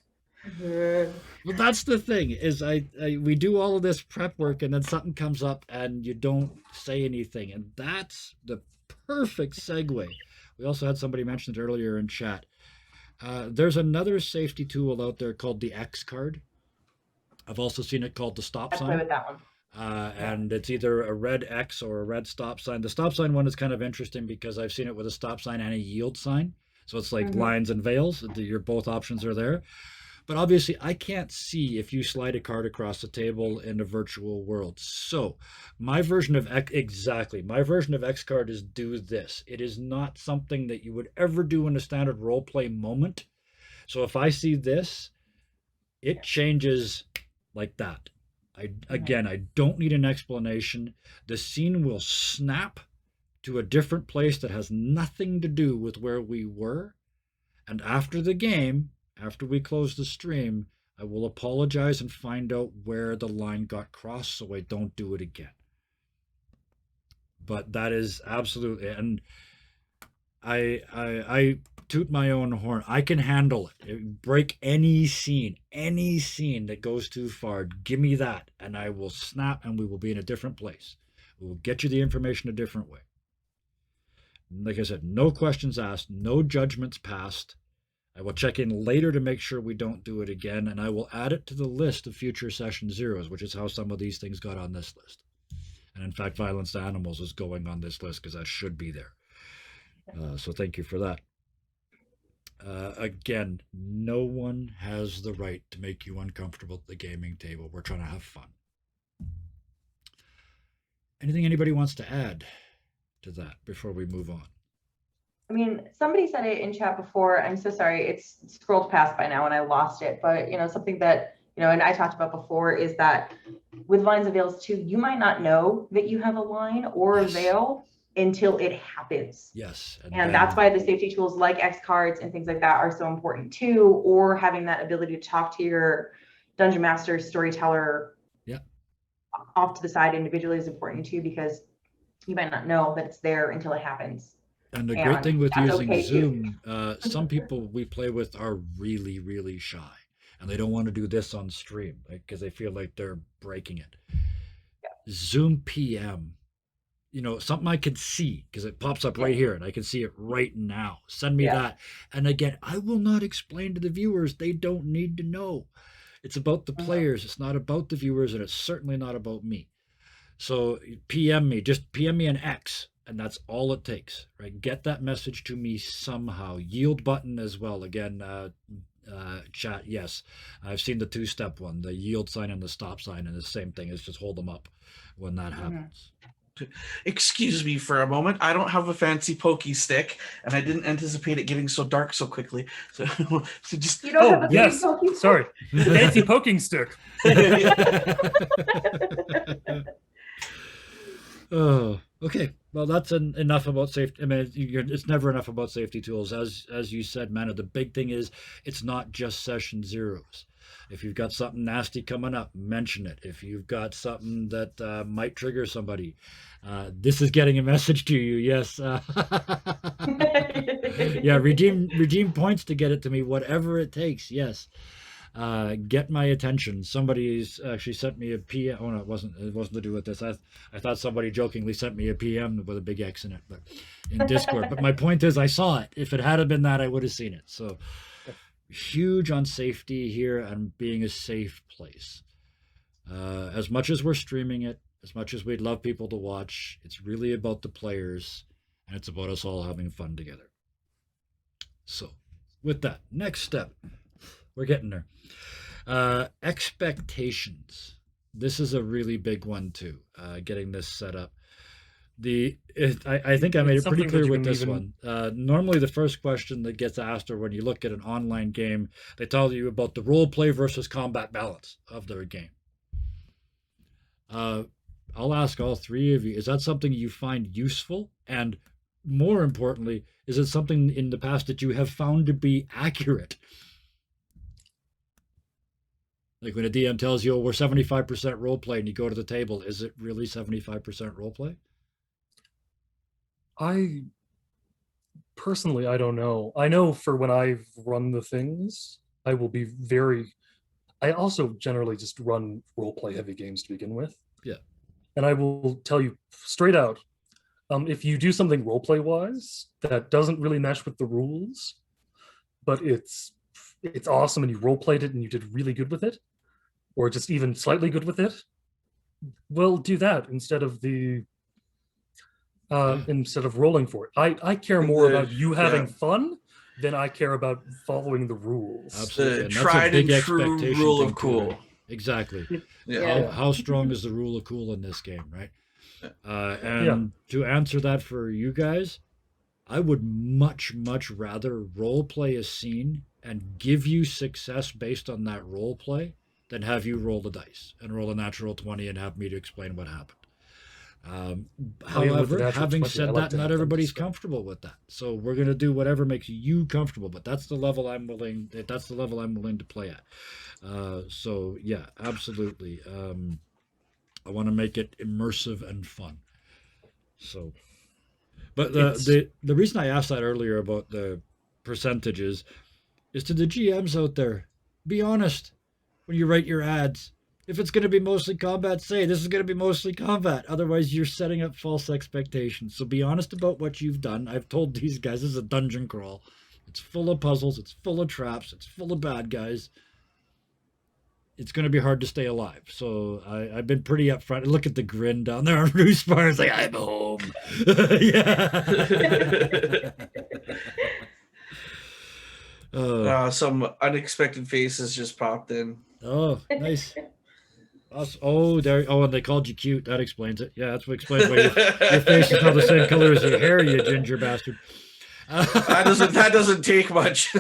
Well, that's the thing is we do all of this prep work and then something comes up and you don't say anything, and that's the perfect segue. We also had somebody mention it earlier in chat. There's another safety tool out there called the X card. I've also seen it called the stop I play sign. with that one. And it's either a red X or a red stop sign. The stop sign one is kind of interesting because I've seen it with a stop sign and a yield sign. So it's like lines and veils. Your both options are there. But obviously, I can't see if you slide a card across the table in a virtual world. So my version of X card is do this. It is not something that you would ever do in a standard role play moment. So if I see this, it changes like that. I don't need an explanation. The scene will snap to a different place that has nothing to do with where we were. And after the game, after we close the stream, I will apologize and find out where the line got crossed so I don't do it again. But that is absolutely, and I toot my own horn. I can handle it. Break any scene that goes too far. Give me that, and I will snap, and we will be in a different place. We will get you the information a different way. Like I said, no questions asked, no judgments passed. I will check in later to make sure we don't do it again, and I will add it to the list of future session zeros, which is how some of these things got on this list. And in fact, violence to animals is going on this list because that should be there. So thank you for that. Again, no one has the right to make you uncomfortable at the gaming table. We're trying to have fun. Anything anybody wants to add to that before we move on? I mean, somebody said it in chat before. I'm so sorry. It's scrolled past by now and I lost it. But, something that, and I talked about before is that with lines and veils too, you might not know that you have a line or a veil until it happens. Yes. And that's why the safety tools like X cards and things like that are so important too, or having that ability to talk to your dungeon master, storyteller off to the side individually is important too, because you might not know that it's there until it happens. And the great thing with using Zoom, some people we play with are really, really shy, and they don't want to do this on stream because they feel like they're breaking it. Yeah. Zoom PM, something I can see because it pops up right here and I can see it right now. Send me that. And again, I will not explain to the viewers. They don't need to know. It's about the players. It's not about the viewers, and it's certainly not about me. So PM me, just PM me an X. And that's all it takes, right? Get that message to me somehow. Yield button as well. Again, chat, yes. I've seen the two-step one, the yield sign and the stop sign, and the same thing is just hold them up when that happens. Excuse me for a moment. I don't have a fancy pokey stick, and I didn't anticipate it getting so dark so quickly. So just you don't have a yes, pokey stick? Sorry, fancy poking stick. Oh, okay. Well, that's enough about safety. I mean, it's never enough about safety tools. As you said, man, the big thing is it's not just session zeros. If you've got something nasty coming up, mention it. If you've got something that might trigger somebody, this is getting a message to you. Yes. Yeah, redeem points to get it to me, whatever it takes. Yes. Get my attention. Somebody's actually sent me a PM. Oh no, it wasn't to do with this. I thought somebody jokingly sent me a PM with a big X in it, but in Discord. But my point is, I saw it. If it had been that, I would have seen it. So huge on safety here and being a safe place. As much as we're streaming it, as much as we'd love people to watch, it's really about the players, and it's about us all having fun together. So, with that, next step. We're getting there. Expectations. This is a really big one too. Getting this set up. I think I made it pretty clear with this one. Normally, the first question that gets asked, or when you look at an online game, they tell you about the role play versus combat balance of their game. I'll ask all three of you: is that something you find useful? And more importantly, is it something in the past that you have found to be accurate? Like when a DM tells you, oh, we're 75% roleplay, and you go to the table, is it really 75% roleplay? Personally, I don't know. I know for when I've run the things, I will be I also generally just run roleplay heavy games to begin with. Yeah. And I will tell you straight out, if you do something roleplay wise that doesn't really mesh with the rules, but it's awesome and you roleplayed it and you did really good with it, or just even slightly good with it, well, do that instead of instead of rolling for it. I care more about you having fun than I care about following the rules. Absolutely. The tried and true rule of cool. Exactly. Yeah. How strong is the rule of cool in this game, right? And to answer that for you guys, I would much, much rather role play a scene and give you success based on that role play than have you roll the dice and roll a natural 20 and have me to explain what happened. However, having said that, not everybody's comfortable with that. So we're going to do whatever makes you comfortable, but that's the level I'm willing to play at. So yeah, absolutely. I want to make it immersive and fun. So, but the reason I asked that earlier about the percentages is to the GMs out there, be honest when you write your ads. If it's going to be mostly combat, say this is going to be mostly combat. Otherwise, you're setting up false expectations. So be honest about what you've done. I've told these guys this is a dungeon crawl. It's full of puzzles. It's full of traps. It's full of bad guys. It's going to be hard to stay alive. So I've been pretty upfront. Look at the grin down there on Bruce Bar. It's like, I'm home. Yeah. Some unexpected faces just popped in. Oh, nice. Oh, there. Oh, and they called you cute. That explains it. Yeah, that's what explains why your face is not the same color as your hair, you ginger bastard. That doesn't take much.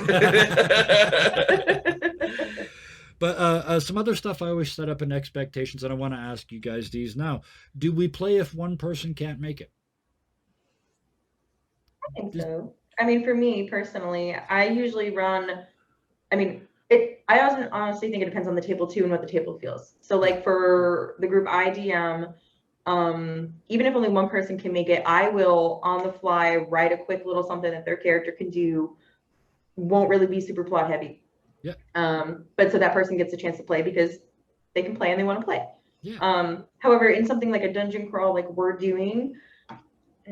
But some other stuff I always set up in expectations, and I want to ask you guys these now. Do we play if one person can't make it? I think so. I mean, for me personally, I usually run. I mean, I honestly think it depends on the table too and what the table feels. So, like for the group IDM, even if only one person can make it, I will on the fly write a quick little something that their character can do. Won't really be super plot heavy. Yeah. But so that person gets a chance to play because they can play and they want to play. Yeah. However, in something like a dungeon crawl, like we're doing,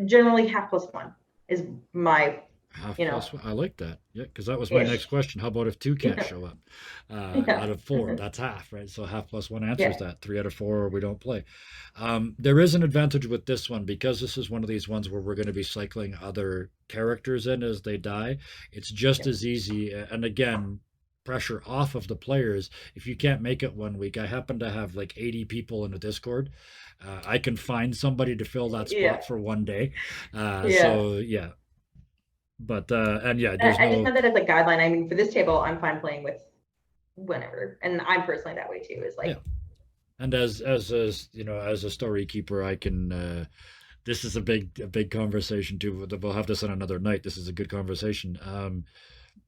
generally 1+1 is my. Plus one. I like that. Yeah, because that was my next question. How about if 2 can't show up out of 4? That's half, right? So 1+1 answers that. 3 out of 4, we don't play. There is an advantage with this one because this is one of these ones where we're going to be cycling other characters in as they die. It's just as easy. And again, pressure off of the players. If you can't make it one week, I happen to have like 80 people in the Discord. I can find somebody to fill that spot for one day. So yeah. But and yeah, I just know that as a guideline. I mean, for this table, I'm fine playing with whenever, and I'm personally that way too. Is like, and as a story keeper, I can this is a big conversation too. We'll have this on another night. This is a good conversation.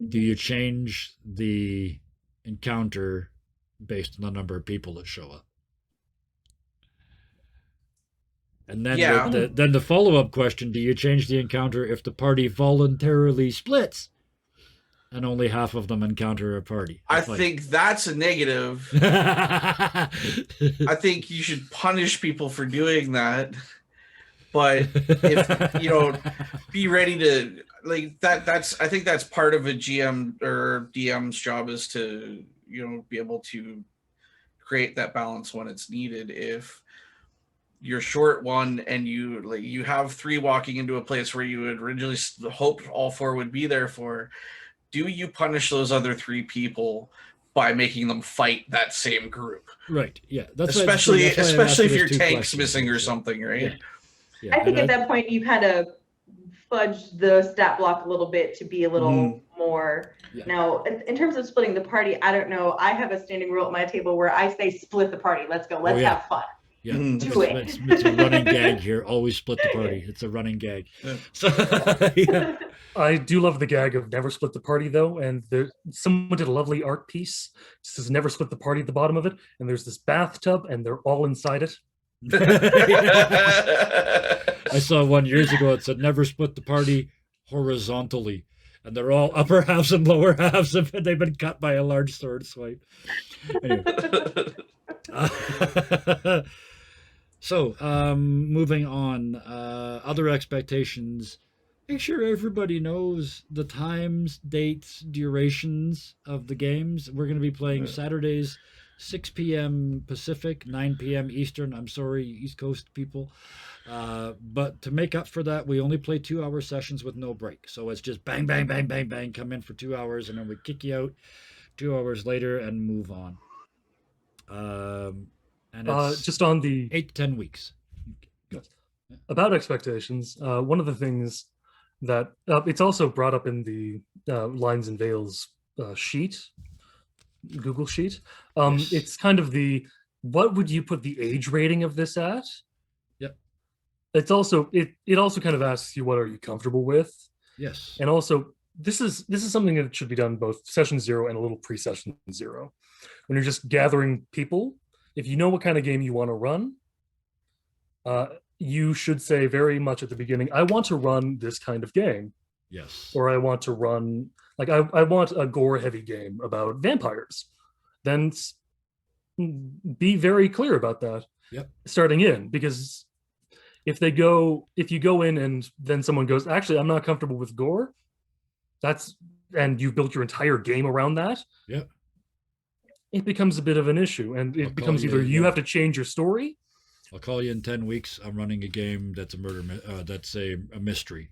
Do you change the encounter based on the number of people that show up? And then Yeah. the follow-up question, do you change the encounter if the party voluntarily splits and only half of them encounter a party? I think that's a negative. I think you should punish people for doing that. But if be ready to like that. I think that's part of a GM or DM's job is to be able to create that balance when it's needed. If you're short one and you have 3 walking into a place where you had originally hoped all 4 would be there for, do you punish those other 3 people by making them fight that same group? Right. Yeah. Especially if your tank's missing or something, right? Yeah. Yeah. I think at that point you kind of fudge the stat block a little bit to be a little more. Yeah. Now, in terms of splitting the party, I don't know. I have a standing rule at my table where I say split the party. Let's go. Let's have fun. Yeah, Do it. It's a running gag here. Always split the party. It's a running gag. Yeah. So, yeah. I do love the gag of never split the party, though. And someone did a lovely art piece. It says never split the party at the bottom of it. And there's this bathtub, and they're all inside it. I saw one years ago. It said never split the party horizontally, and they're all upper halves and lower halves, and they've been cut by a large sword swipe. Anyway. So, moving on, other expectations. Make sure everybody knows the times, dates, durations of the games. We're going to be playing Saturdays, 6 p.m. Pacific, 9 p.m. Eastern. I'm sorry, East Coast people. But to make up for that, we only play 2-hour sessions with no break. So it's just bang, bang, bang, bang, bang, come in for 2 hours, and then we kick you out 2 hours later and move on. And it's just on the 8 to 10 weeks. about expectations, one of the things that it's also brought up in the Lines and Veils sheet, Google sheet. Yes. It's kind of what would you put the age rating of this at? Yep. It's also it also kind of asks you what are you comfortable with, Yes. and also this is something that should be done both session 0 and a little pre-session 0. When you're just gathering people, if you know what kind of game you want to run, you should say very much at the beginning, I want to run this kind of game. Yes. Or I want to run, like I want a gore heavy game about vampires. Then be very clear about that. Yep. Starting in, because if you go in and then someone goes, actually, I'm not comfortable with gore, and you've built your entire game around that. Yep. It becomes a bit of an issue, and it becomes either you have to change your story. I'll call you in 10 weeks. I'm running a game that's a murder, that's a mystery.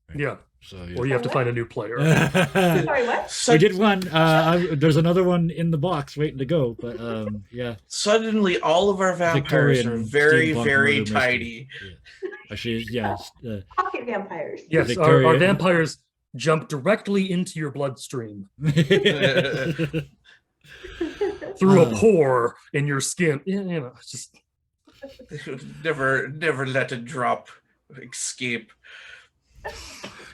Right? Yeah. So yeah. Or you have to find a new player. Sorry, what? We did one. There's another one in the box waiting to go, but yeah. Suddenly, all of our vampires Victorian are very, steampunk very murder tidy. Yeah. Actually, yes. Pocket vampires. Yes, our vampires jump directly into your bloodstream through a pore in your skin. It's just never let a drop escape.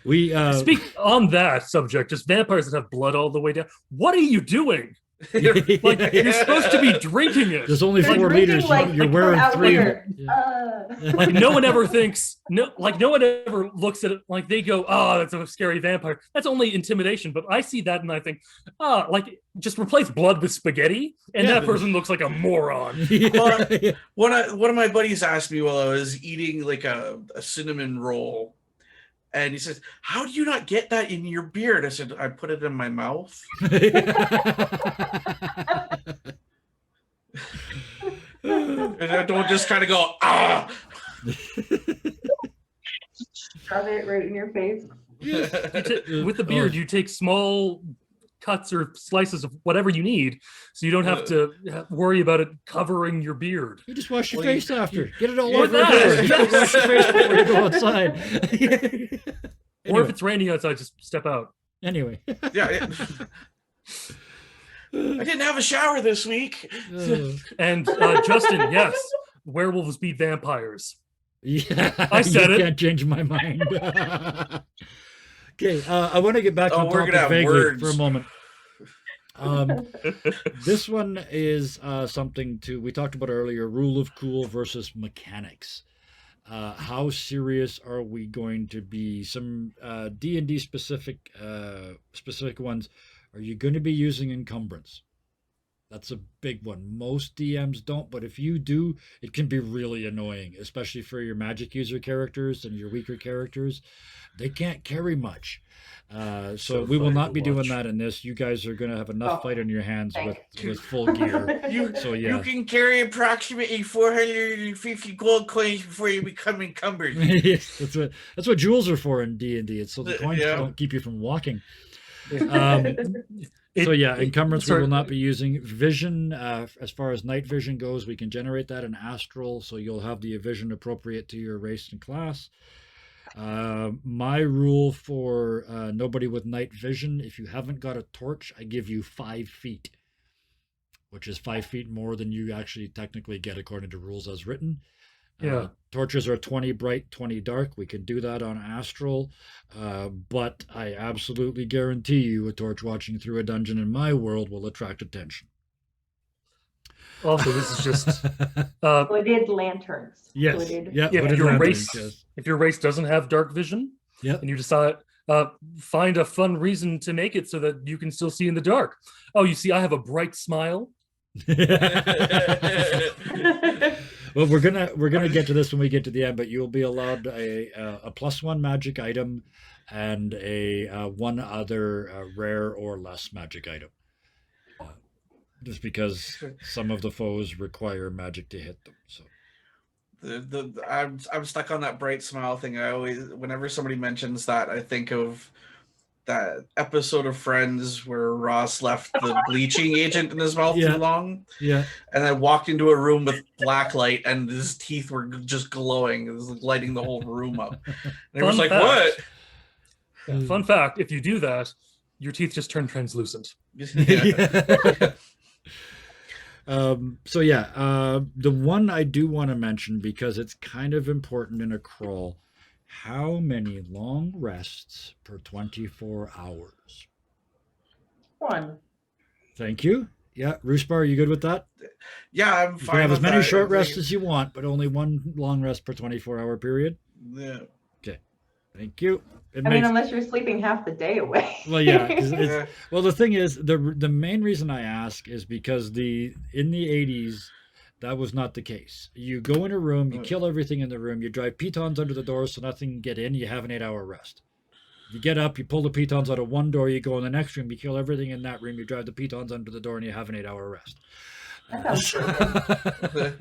We speak on that subject. Just vampires that have blood all the way down. What are you doing? Like you're supposed to be drinking it. There's only They're 4 drinking, liters. like, You're from wearing out 3. here. Yeah. Like no one ever thinks no one ever looks at it like they go, oh, that's a scary vampire. That's only intimidation. But I see that and I think, like just replace blood with spaghetti, and that person looks like a moron. Well, one of my buddies asked me while I was eating like a cinnamon roll, and he says, "How do you not get that in your beard?" I said, "I put it in my mouth." And I don't just kind of go, ah. Shove it right in your face. With the beard, you take small cuts or slices of whatever you need, so you don't have to worry about it covering your beard. You just wash your face after. Get it all Yeah, over that. there. Wash your face before you go outside. Or if it's raining outside, just step out. Anyway. Yeah. I didn't have a shower this week. And Justin, yes, werewolves beat vampires. Yeah, I said you it. can't change my mind. Okay, I want to get back on we're topic gonna have vaguely words for a moment. This one is something we talked about earlier, rule of cool versus mechanics. How serious are we going to be? Some D&D specific ones. Are you going to be using encumbrance? That's a big one. Most DMs don't, but if you do, it can be really annoying, especially for your magic user characters and your weaker characters. They can't carry much. So we will fun not to be doing watch. that in this. You guys are going to have enough fight on your hands thank with full gear. So You yeah. can carry approximately 450 gold coins before you become encumbered. Yes, that's what jewels are for in D&D. It's so the coins Yeah. don't keep you from walking. It- So yeah, encumbrance we sorry. will not be using. Vision, as far as night vision goes, we can generate that in astral, so you'll have the vision appropriate to your race and class. My rule for nobody with night vision: if you haven't got a torch, I give you 5 feet, which is 5 feet more than you actually technically get according to rules as written. Yeah. Torches are 20 bright, 20 dark. We can do that on astral, but I absolutely guarantee you a torch watching through a dungeon in my world will attract attention. Also, this is just Hooded lanterns. Yes. Hooded. Yeah. if hooded your lanterns, race yes. if your race doesn't have dark vision, Yep. and you decide find a fun reason to make it so that you can still see in the dark. Oh, you see, I have a bright smile. Well, we're gonna get to this when we get to the end, but you'll be allowed a +1 magic item and a one other rare or less magic item. Just because some of the foes require magic to hit them. So I'm stuck on that bright smile thing. I always, whenever somebody mentions that, I think of that episode of Friends where Ross left the bleaching agent in his mouth Yeah. too long, yeah. and I walked into a room with black light, and his teeth were just glowing. It was lighting the whole room up. And everyone's like, fact. "What?" Yeah, fun fact: if you do that, your teeth just turn translucent. Yeah. So yeah, the one I do want to mention because it's kind of important in a crawl. How many long rests per 24 hours? 1. Thank you. Yeah, Roosbar, are you good with that? Yeah, I'm You fine. can have as with many that. short Like, rests as you want, but only one long rest per 24-hour period. Yeah. Thank you. It I mean, makes unless you're sleeping half the day away. well, yeah. 'Cause Yeah. well, the thing is, the main reason I ask is because in the 80s, that was not the case. You go in a room, you kill everything in the room, you drive pitons under the door so nothing can get in. You have an 8-hour rest. You get up, you pull the pitons out of one door, you go in the next room, you kill everything in that room, you drive the pitons under the door, and you have an 8-hour rest. That sounds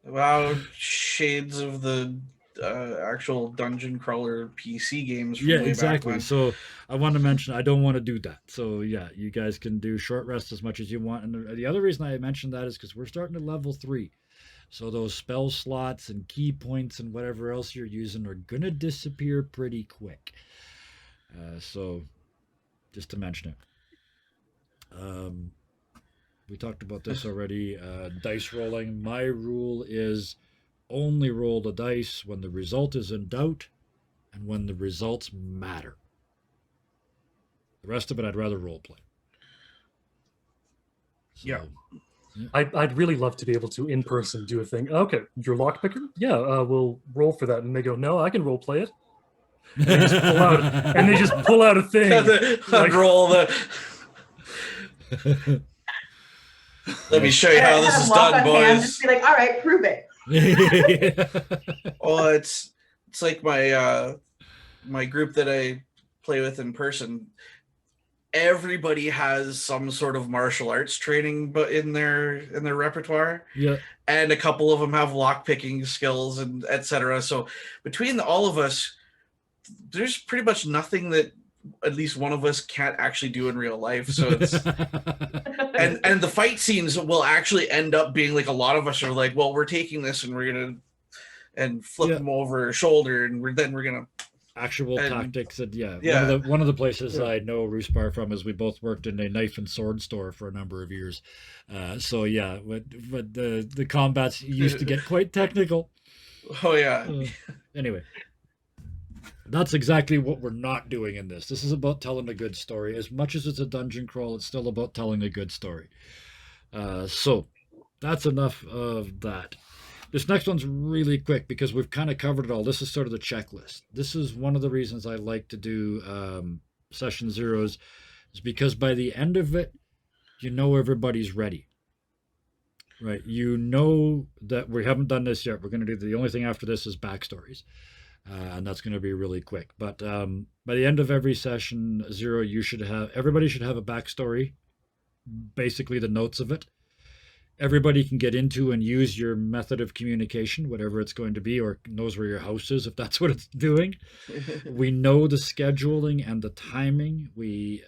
Wow, shades of the actual dungeon crawler PC games. From Yeah, way back exactly. when. So I want to mention I don't want to do that. So yeah, you guys can do short rest as much as you want. And the other reason I mentioned that is because we're starting to level 3. So those spell slots and key points and whatever else you're using are gonna disappear pretty quick. So just to mention it. We talked about this already. Dice rolling. My rule is only roll the dice when the result is in doubt and when the results matter. The rest of it, I'd rather role play. So, Yeah. I'd really love to be able to in person do a thing. Okay, you're lockpicker? Yeah, we'll roll for that. And they go, no, I can role play it. And they just pull out a thing. Like- Roll the. Let me show you how this is done, boys. Just be like, all right, prove it. Oh, it's like my my group that I play with in person. Everybody has some sort of martial arts training, but in their repertoire. Yeah. And a couple of them have lock picking skills and etc. So between all of us, there's pretty much nothing that at least one of us can't actually do in real life. So it's and the fight scenes will actually end up being like a lot of us are like, well, we're taking this and we're gonna and flip them over our shoulder and we're gonna actual tactics. And yeah. One of the places I know Roosbar from is we both worked in a knife and sword store for a number of years. So yeah, but the combats used to get quite technical. Oh yeah. Anyway, that's exactly what we're not doing in this. This is about telling a good story. As much as it's a dungeon crawl, it's still about telling a good story. So that's enough of that. This next one's really quick because we've kind of covered it all. This is sort of the checklist. This is one of the reasons I like to do session zeros, is because by the end of it, you know everybody's ready. Right? You know that we haven't done this yet. We're going to do the only thing after this is backstories. And that's going to be really quick. But by the end of every session zero, everybody should have a backstory, basically the notes of it. Everybody can get into and use your method of communication, whatever it's going to be, or knows where your house is if that's what it's doing. We know the scheduling and the timing. We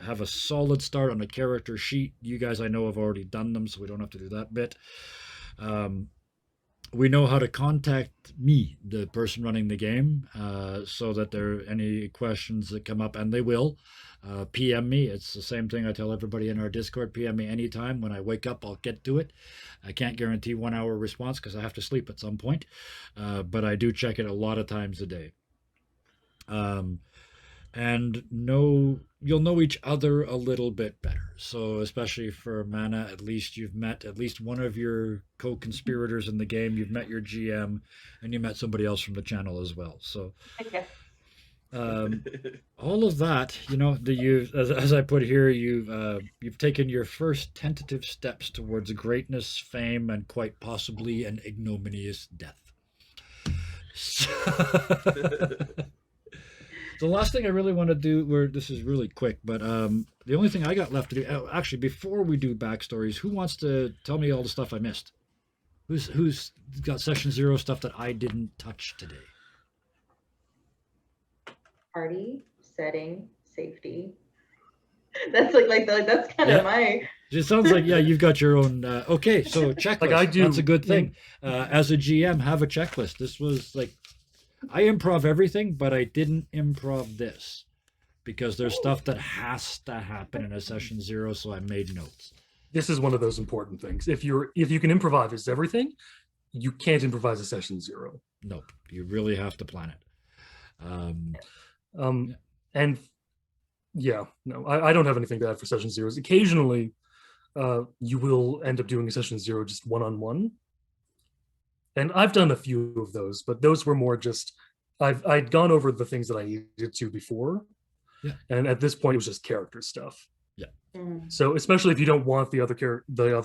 have a solid start on a character sheet. You guys, I know, have already done them, so we don't have to do that bit. We know how to contact me, the person running the game, so that there are any questions that come up, and they will. PM me. It's the same thing I tell everybody in our Discord. PM me anytime. When I wake up, I'll get to it. I can't guarantee 1 hour response because I have to sleep at some point, but I do check it a lot of times a day. And you'll know each other a little bit better. So especially for Mana, at least you've met at least one of your co-conspirators in the game. You've met your GM, and you met somebody else from the channel as well. So Okay. all of that, as I put here, you've taken your first tentative steps towards greatness, fame, and quite possibly an ignominious death. So, the last thing I really want to do, this is really quick, but the only thing I got left to do, actually, before we do backstories, who wants to tell me all the stuff I missed? Who's got session zero stuff that I didn't touch today? Party, setting, safety. That's that's kind of my. It sounds like, yeah, you've got your own. Okay, so checklist. Like I do. That's a good thing. As a GM, have a checklist. This was like, I improv everything, but I didn't improv this because there's stuff that has to happen in a session zero. So I made notes. This is one of those important things. If you can improvise everything, you can't improvise a session zero. Nope, you really have to plan it. And yeah, no, I don't have anything bad for session zeros. Occasionally, you will end up doing a session zero just one-on-one. And I've done a few of those, but those were more just, I'd gone over the things that I needed to before. Yeah. And at this point, it was just character stuff. Yeah. So especially if you don't want the other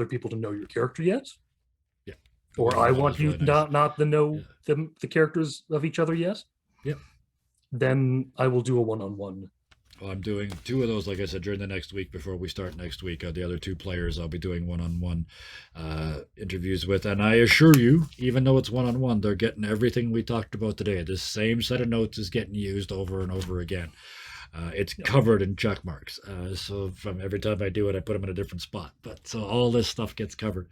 people to know your character yet. Yeah. Or I want you really nice. not to know the characters of each other yet. Yep. Then I will do a one-on-one. Well, I'm doing 2 of those, like I said, during the next week before we start next week. The other 2 players I'll be doing one-on-one interviews with. And I assure you, even though it's one-on-one, they're getting everything we talked about today. This same set of notes is getting used over and over again. It's covered in check marks. So from every time I do it, I put them in a different spot. But so all this stuff gets covered.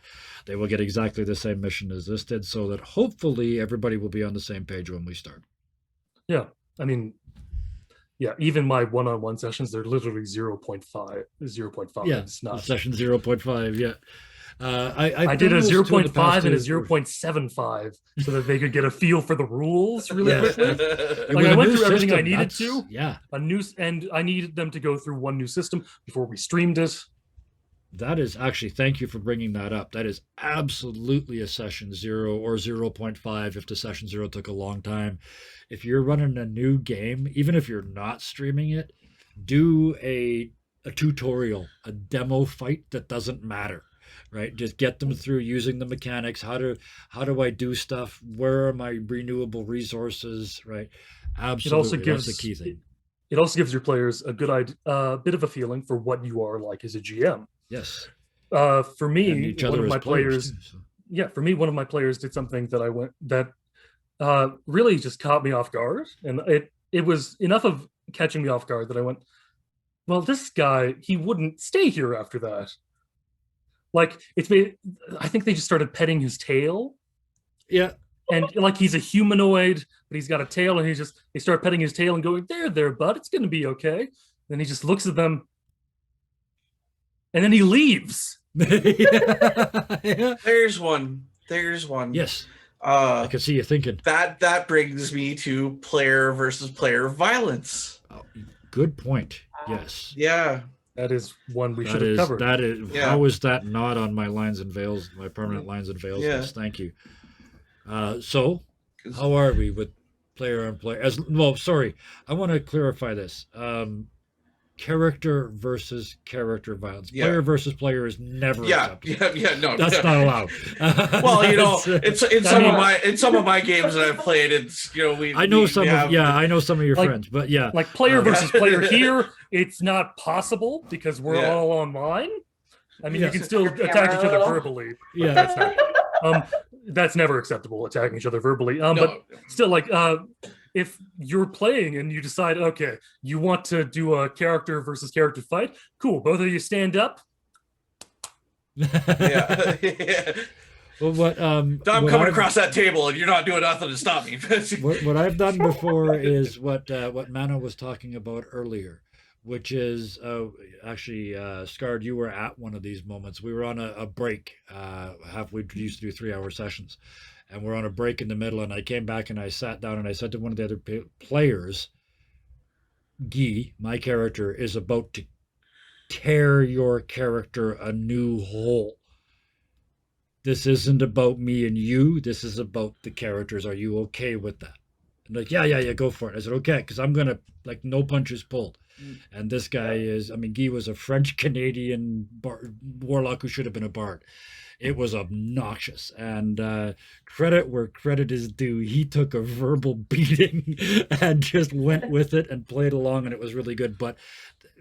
They will get exactly the same mission as this did, so that hopefully everybody will be on the same page when we start. Yeah. I mean, yeah, even my one-on-one sessions, they're literally 0.5. Yeah, it's not. Session 0.5, yeah. I did a 0.5 and a 0.75 so that they could get a feel for the rules really quickly. Like I went through everything I needed to. Yeah. And I needed them to go through one new system before we streamed it. That is actually, thank you for bringing that up. That is absolutely a session 0 or 0.5 if the session 0 took a long time. If you're running a new game, even if you're not streaming it, do a tutorial, a demo fight that doesn't matter, right? Just get them through using the mechanics. How do I do stuff? Where are my renewable resources, right? Absolutely, that's the key thing. It also gives your players a good idea, bit of a feeling for what you are like as a GM. Yes. For me, one of my players, for me, one of my players did something that really just caught me off guard, and it was enough of catching me off guard that I went, well, this guy, he wouldn't stay here after that. Like I think they just started petting his tail. Yeah. And like he's a humanoid, but he's got a tail, and they start petting his tail and going, there, bud, it's gonna be okay. Then he just looks at them, and then he leaves. Yeah. There's one. Yes. I can see you thinking. That brings me to player versus player violence. Oh, good point. Yes. Yeah. That is one we should That have is covered. that is Yeah. how is that not on my lines and veils, my permanent lines and veils Yeah. list? Thank you. So 'Cause- how are we with player on player? As well, sorry, I want to clarify this. Character versus character violence. Yeah. Player versus player is never yeah, acceptable. no. That's not allowed. Well, you know, That's, it's in some of my games that I've played, it's, you know, I know some have, of I know some of your Like- friends, but yeah, Like player Um, versus player here, it's not possible because we're Yeah. all online. I mean, Yeah. you can still Your attack each other camera. verbally. But Yeah. that's not. That's never acceptable. Attacking each other verbally. no, But still, like, if you're playing and you decide, okay, you want to do a character versus character fight, cool. Both of you stand up. yeah. Yeah. Well, what I'm what coming I've- across that table and you're not doing nothing to stop me. what I've done before is what Mano was talking about earlier, which is actually Scarred, you were at one of these moments. We were on a break. We used to do 3-hour sessions, and we're on a break in the middle. And I came back and I sat down and I said to one of the other players, "Guy, my character, is about to tear your character a new hole. This isn't about me and you. This is about the characters. Are you okay with that?" And like, yeah, go for it. I said, okay, because I'm gonna like no punches pulled. And this guy is, I mean, Guy was a French Canadian warlock who should have been a bard. It was obnoxious, and credit where credit is due. He took a verbal beating and just went with it and played along, and it was really good. But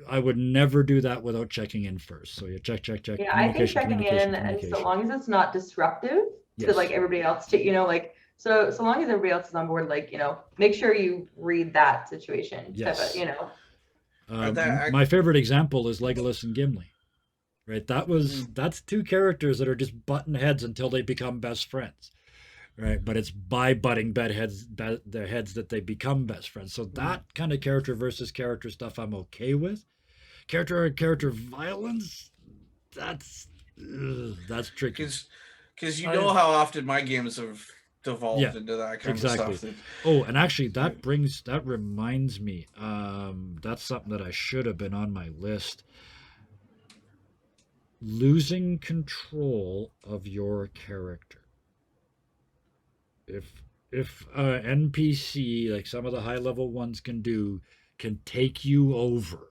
I would never do that without checking in first. So you check. Yeah, I think checking in, and so long as it's not disruptive to Yes. like everybody else, to, you know, like so long as everybody else is on board, like, you know, make sure you read that situation. Yes. You know. My favorite example is Legolas and Gimli. Right, that's two characters that are just button heads until they become best friends. Right, but it's by butting their heads that they become best friends. So that kind of character versus character stuff I'm okay with. Character violence, that's tricky. Because you know how often my games have devolved Yeah, into that kind exactly. of stuff. Oh, and actually that reminds me, that's something that I should have been on my list. Losing control of your character. If NPC, like some of the high level ones can take you over.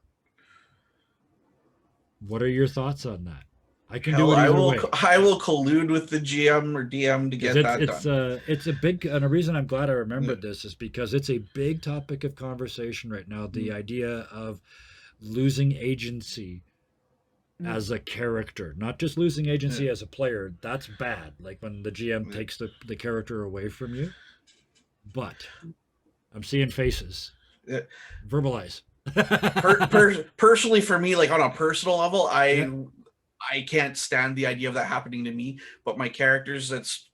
What are your thoughts on that? I can do it either way. I will collude with the GM or DM to get that done. It's a big, and the reason I'm glad I remembered this is because it's a big topic of conversation right now. The idea of losing agency as a character, not just losing agency as a player. That's bad. Like when the GM takes the character away from you. But I'm seeing faces. Verbalize. Personally, for me, like on a personal level, I can't stand the idea of that happening to me. But my characters, that's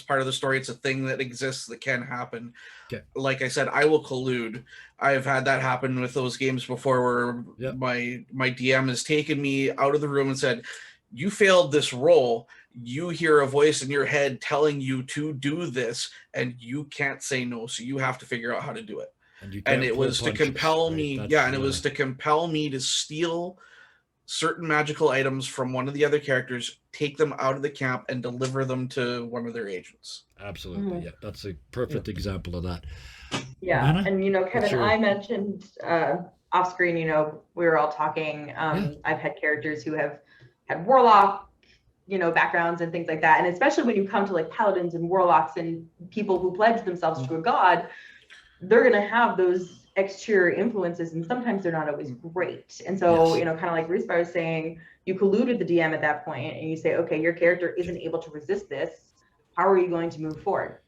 part of the story. It's a thing that exists that can happen. Okay. Like I said, I will collude. I've had that happen with those games before, where my DM has taken me out of the room and said, "You failed this roll. You hear a voice in your head telling you to do this, and you can't say no. So you have to figure out how to do it." And it was to compel me. And it was to compel me to steal certain magical items from one of the other characters, take them out of the camp, and deliver them to one of their agents. Absolutely. Yeah, that's a perfect example of that. Yeah, Anna? and you know, Kevin, I mentioned off screen, you know, we were all talking. I've had characters who have had warlock, you know, backgrounds and things like that. And especially when you come to like paladins and warlocks and people who pledge themselves to a god, they're going to have those exterior influences, and sometimes they're not always great. And so, you know, kind of like Ruth was saying, you collude with the DM at that point and you say, okay, your character isn't able to resist this. How are you going to move forward?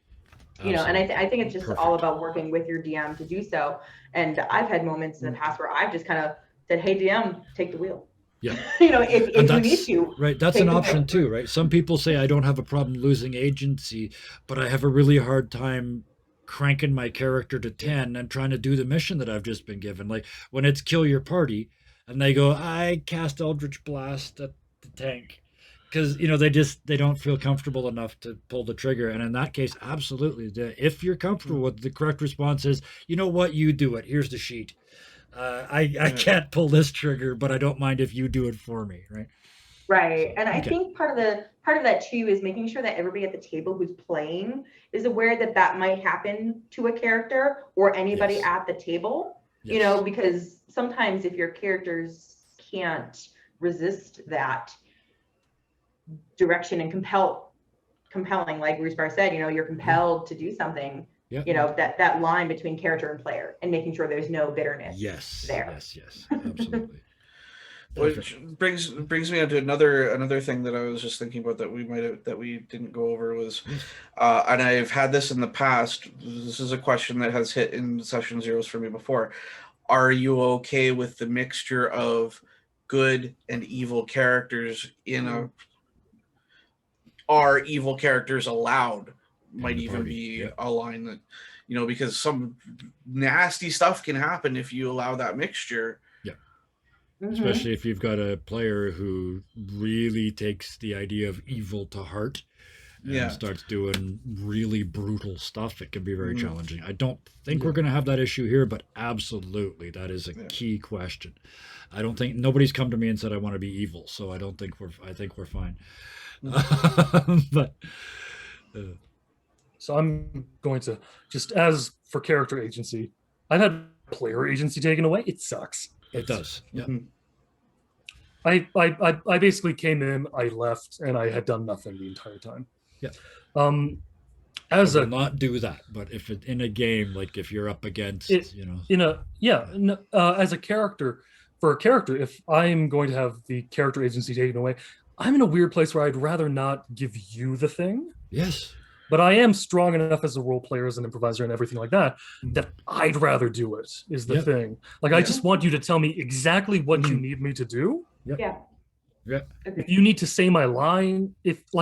You know, and I think it's just all about working with your DM to do so. And I've had moments in the past where I've just kind of said, hey, DM, take the wheel. Yeah. You know, if you need to. Right. That's an option too, right? Some people say I don't have a problem losing agency, but I have a really hard time cranking my character to 10 and trying to do the mission that I've just been given. Like when it's kill your party and they go, I cast Eldritch Blast at the tank. because they don't feel comfortable enough to pull the trigger, and in that case, absolutely, if you're comfortable with the correct response is, you know what, you do it. Here's the sheet. I can't pull this trigger, but I don't mind if you do it for me, right? Right. So, And I okay. think part of that too is making sure that everybody at the table who's playing is aware that that might happen to a character or anybody Yes. at the table. Yes. You know, because sometimes if your characters can't resist that direction and compelling, like Rusbar said, you're compelled to do something. Yeah. That line between character and player, and making sure there's no bitterness. Yes. There. Yes. Absolutely. Which brings me on to another thing that I was just thinking about that we didn't go over was, and I've had this in the past. This is a question that has hit in session zeros for me before. Are you okay with the mixture of good and evil characters are evil characters allowed? Might even be a line that, because some nasty stuff can happen if you allow that mixture. Especially if you've got a player who really takes the idea of evil to heart and starts doing really brutal stuff, it can be very challenging. I don't think we're going to have that issue here, but absolutely, that is a key question. I don't think nobody's come to me and said I want to be evil, so I think we're fine. But so I'm going to just, as for character agency, I've had player agency taken away. It sucks. It does. Yeah. I basically came in, I left, and I had done nothing the entire time. Yeah. As I will not do that, but if it in a game, like if you're up against, as a character, for a character, if I'm going to have the character agency taken away, I'm in a weird place where I'd rather not give you the thing. Yes. But I am strong enough as a role player, as an improviser, and everything like that, that I'd rather do it, is the thing. Like, I just want you to tell me exactly what you need me to do. Yeah. If you need to say my line,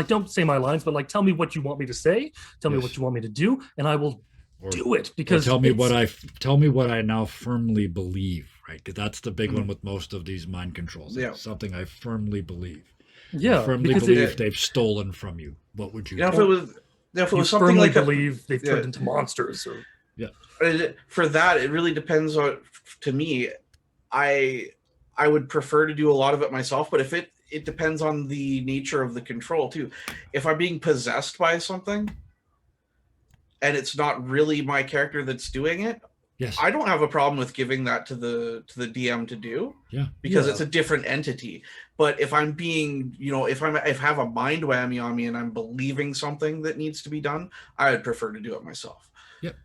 don't say my lines, but tell me what you want me to say, tell me what you want me to do, and I will do it. Because tell me what I now firmly believe, right? Because that's the big one with most of these mind controls. It's something I firmly believe. I firmly believe they've stolen from you. What would you do? If it was something firmly like believe they've turned into monsters. For that, it really depends on. To me, I would prefer to do a lot of it myself, but if it depends on the nature of the control too. If I'm being possessed by something, and it's not really my character that's doing it, I don't have a problem with giving that to the DM to do. Because it's a different entity. But if I'm being, if I have a mind whammy on me and I'm believing something that needs to be done, I would prefer to do it myself. Yep.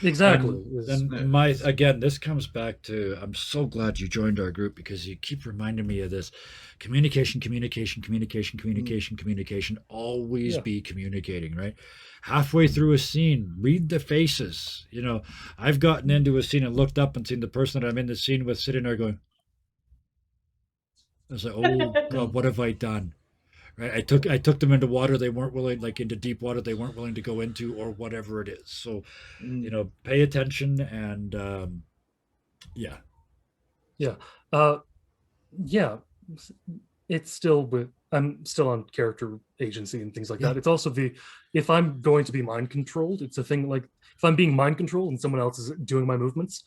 Exactly. Again, this comes back to, I'm so glad you joined our group, because you keep reminding me of this. Communication, always be communicating, right? Halfway through a scene, read the faces. I've gotten into a scene and looked up and seen the person that I'm in the scene with sitting there going, I was like, oh God, what have I done? Right? I took them into water they weren't willing, into deep water they weren't willing to go into, or whatever it is. So, pay attention and it's still I'm still on character agency and things like that. It's also if I'm going to be mind controlled, it's a thing if I'm being mind controlled and someone else is doing my movements,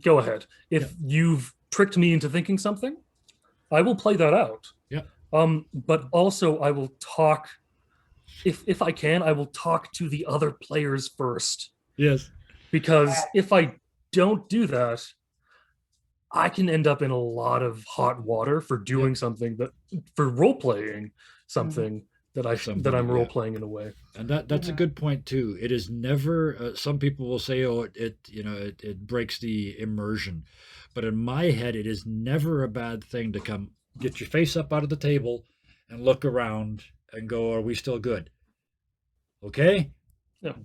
go ahead. If you've tricked me into thinking something, I will play that out. But also I will talk, if I can, I will talk to the other players first. Yes. Because if I don't do that, I can end up in a lot of hot water for doing something for role playing something that I'm role playing in a way. And that's a good point too. It is never. Some people will say, "Oh, it breaks the immersion," but in my head, it is never a bad thing to come get your face up out of the table and look around and go, "Are we still good?" Okay.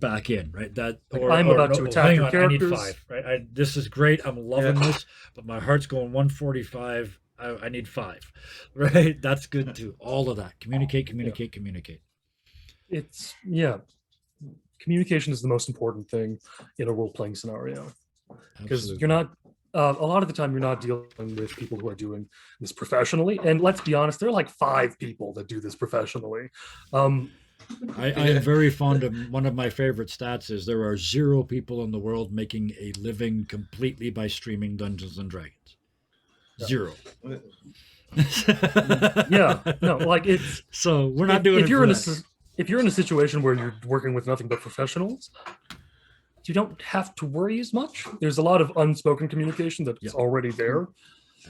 Back in, right? I'm about to attack your characters. I need 5, right? This is great. I'm loving this, but my heart's going 145. I need 5, right? That's good too. All of that. Communicate. It's communication is the most important thing in a role-playing scenario, because you're not a lot of the time you're not dealing with people who are doing this professionally. And let's be honest, there are like 5 people that do this professionally. I am very fond of one of my favorite stats is there are 0 people in the world making a living completely by streaming Dungeons and Dragons. 0. Yeah, no, like it's So we're not doing if it you're for in that. if you're in a situation where you're working with nothing but professionals, you don't have to worry as much. There's a lot of unspoken communication that's Yeah. already there,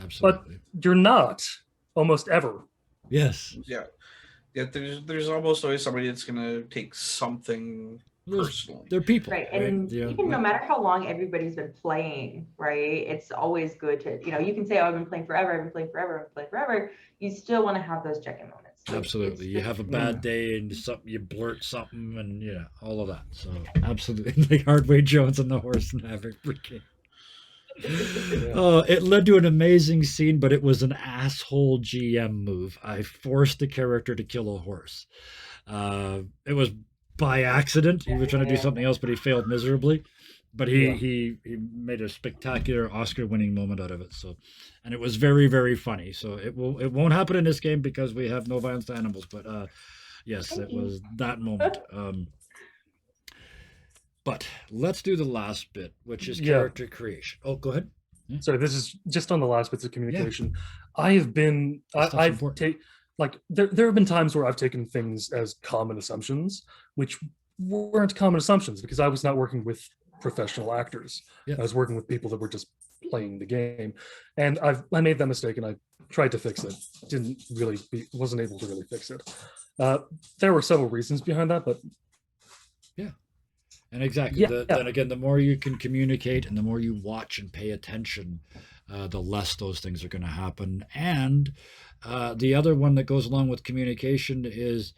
Absolutely. you're not almost ever. Yes. Yeah. Yeah, there's almost always somebody that's gonna take something personally. They're people. Right. And Yeah. even no matter how long everybody's been playing, right? It's always good to, you can say, oh, I've been playing forever, I've been playing forever, I've been playing forever. You still want to have those check-in moments. Absolutely. You have a bad day and something you blurt something and all of that. So absolutely like Hardway Jones and the horse and Havoc freaking. Oh, it led to an amazing scene, but it was an asshole GM move. I forced the character to kill a horse. It was by accident. He was trying to do something else, but he failed miserably. But he made a spectacular Oscar-winning moment out of it. So, and it was very, very funny. So it won't happen in this game because we have no violence to animals. But yes, it was that moment. But let's do the last bit, which is character creation. Oh, go ahead. Sorry, this is just on the last bits of communication. I have been, I've taken, like, there have been times where I've taken things as common assumptions, which weren't common assumptions because I was not working with professional actors. Yeah. I was working with people that were just playing the game, and I made that mistake and I tried to fix it. Wasn't able to really fix it. There were several reasons behind that, but and exactly. Then again, the more you can communicate and the more you watch and pay attention, the less those things are going to happen. And the other one that goes along with communication is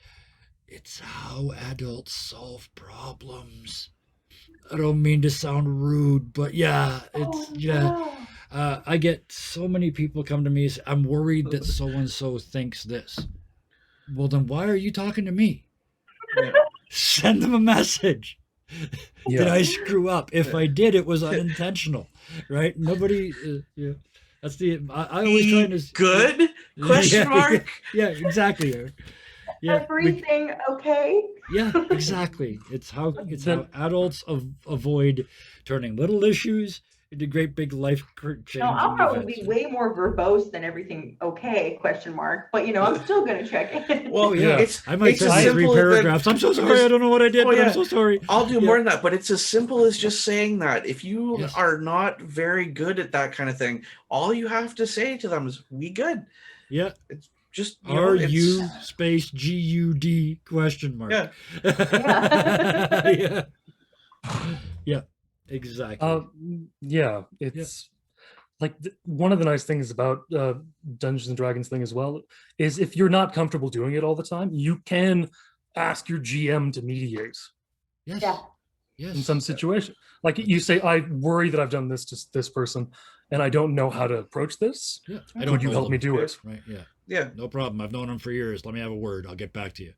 it's how adults solve problems. I don't mean to sound rude, but I get so many people come to me and say, I'm worried that so-and-so thinks this. Well, then why are you talking to me? Yeah. Send them a message. Did I screw up? If I did, it was unintentional, right? Nobody, that's I always try to good question mark. Yeah, exactly. Yeah, everything okay? Yeah, exactly. It's how adults avoid turning little issues into great big life changing. No, I'll probably events. be way more verbose than everything okay question mark, but I'm still gonna check in. Well, I might it's send 3 paragraphs. I'm so sorry. I don't know what I did, but I'm so sorry. I'll do more than that, but it's as simple as just saying that. If you are not very good at that kind of thing, all you have to say to them is, "We good." Yeah. It's just Are you space GUD question mark? Yeah. Yeah, exactly. It's like one of the nice things about Dungeons and Dragons thing as well is if you're not comfortable doing it all the time, you can ask your GM to mediate. Yes. Yeah. Yes. In some situation, like you say, I worry that I've done this to this person, and I don't know how to approach this. Yeah. Would you help me do it? Right. Yeah. Yeah. No problem. I've known them for years. Let me have a word. I'll get back to you.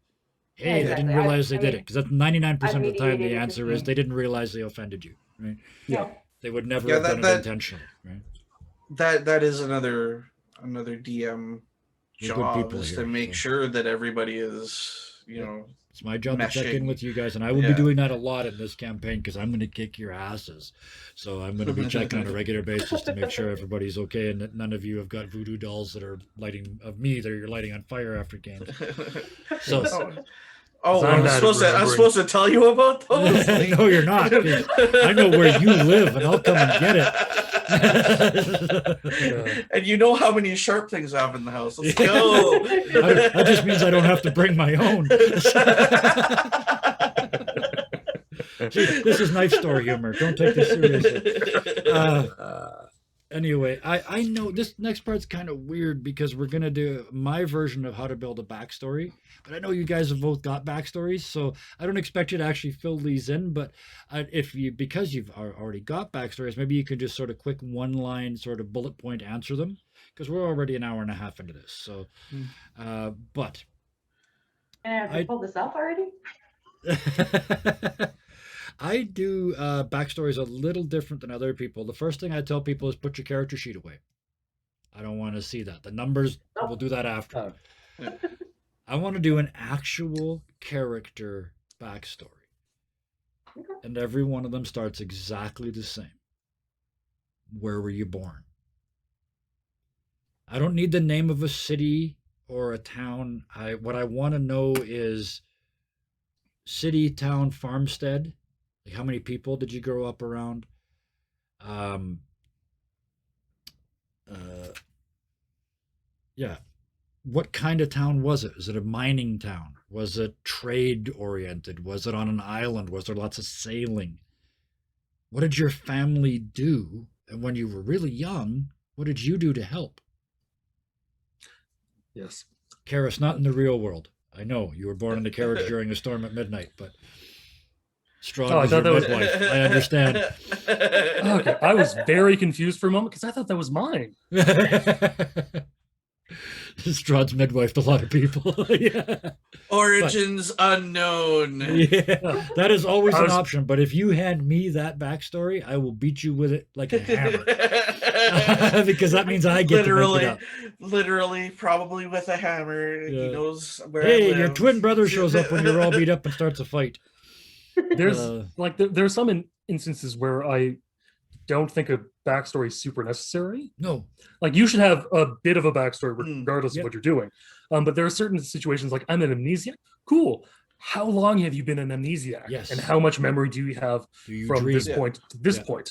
Hey, Yeah, exactly. I didn't realize they did it, because that's 99% of the time the mediated answer is they didn't realize they offended you. Right. Yeah. They would never have done it intentionally. Right. That is another DM job is to make sure that everybody is It's my job to check in meshing. with you guys, and I will be doing that a lot in this campaign because I'm going to kick your asses. So I'm going to be checking on a regular basis to make sure everybody's okay and that none of you have got voodoo dolls that are lighting you're lighting on fire after games. So I'm supposed to tell you about those? no, you're not. 'Cause I know where you live, and I'll come and get it. And you know how many sharp things I have in the house. Let's go. That just means I don't have to bring my own. See, this is knife store humor. Don't take this seriously. Anyway, I know this next part's kind of weird because we're going to do my version of how to build a backstory. But I know you guys have both got backstories, so I don't expect you to actually fill these in. But because you've already got backstories, maybe you could just sort of quick one-line sort of bullet point answer them, because we're already an hour and a half into this. So, but... And I have to pull this up already? I do backstories a little different than other people. The first thing I tell people is put your character sheet away. I don't want to see that. The numbers, we'll do that after. Oh. I want to do an actual character backstory. Okay. And every one of them starts exactly the same. Where were you born? I don't need the name of a city or a town. What I want to know is city, town, farmstead. Like how many people did you grow up around? Yeah. What kind of town was it? Is it a mining town? Was it trade oriented? Was it on an island? Was there lots of sailing? What did your family do? And when you were really young, what did you do to help? Yes. Karis, not in the real world. I know you were born in the carriage during a storm at midnight, but Strahd Oh, I was thought your that was- midwife. I understand. Okay. I was very confused for a moment because I thought that was mine. Strahd's midwife to a lot of people. Yeah. Origins unknown. Yeah, that is always I an was- option. But if you hand me that backstory, I will beat you with it like a hammer. Because that means I get to make it up. Literally, probably with a hammer. He Yeah. knows where I Hey, your live. twin brother shows up when you're all beat up and starts a fight. There's Uh, like there's some instances where I don't think a backstory is super necessary. No, Like you should have a bit of a backstory Mm, regardless yep. of what you're doing. But there are certain situations like I'm an amnesiac. Cool. How long have you been an amnesiac? Yes. And how much memory do you have do you from dream? this point to this Yeah. point?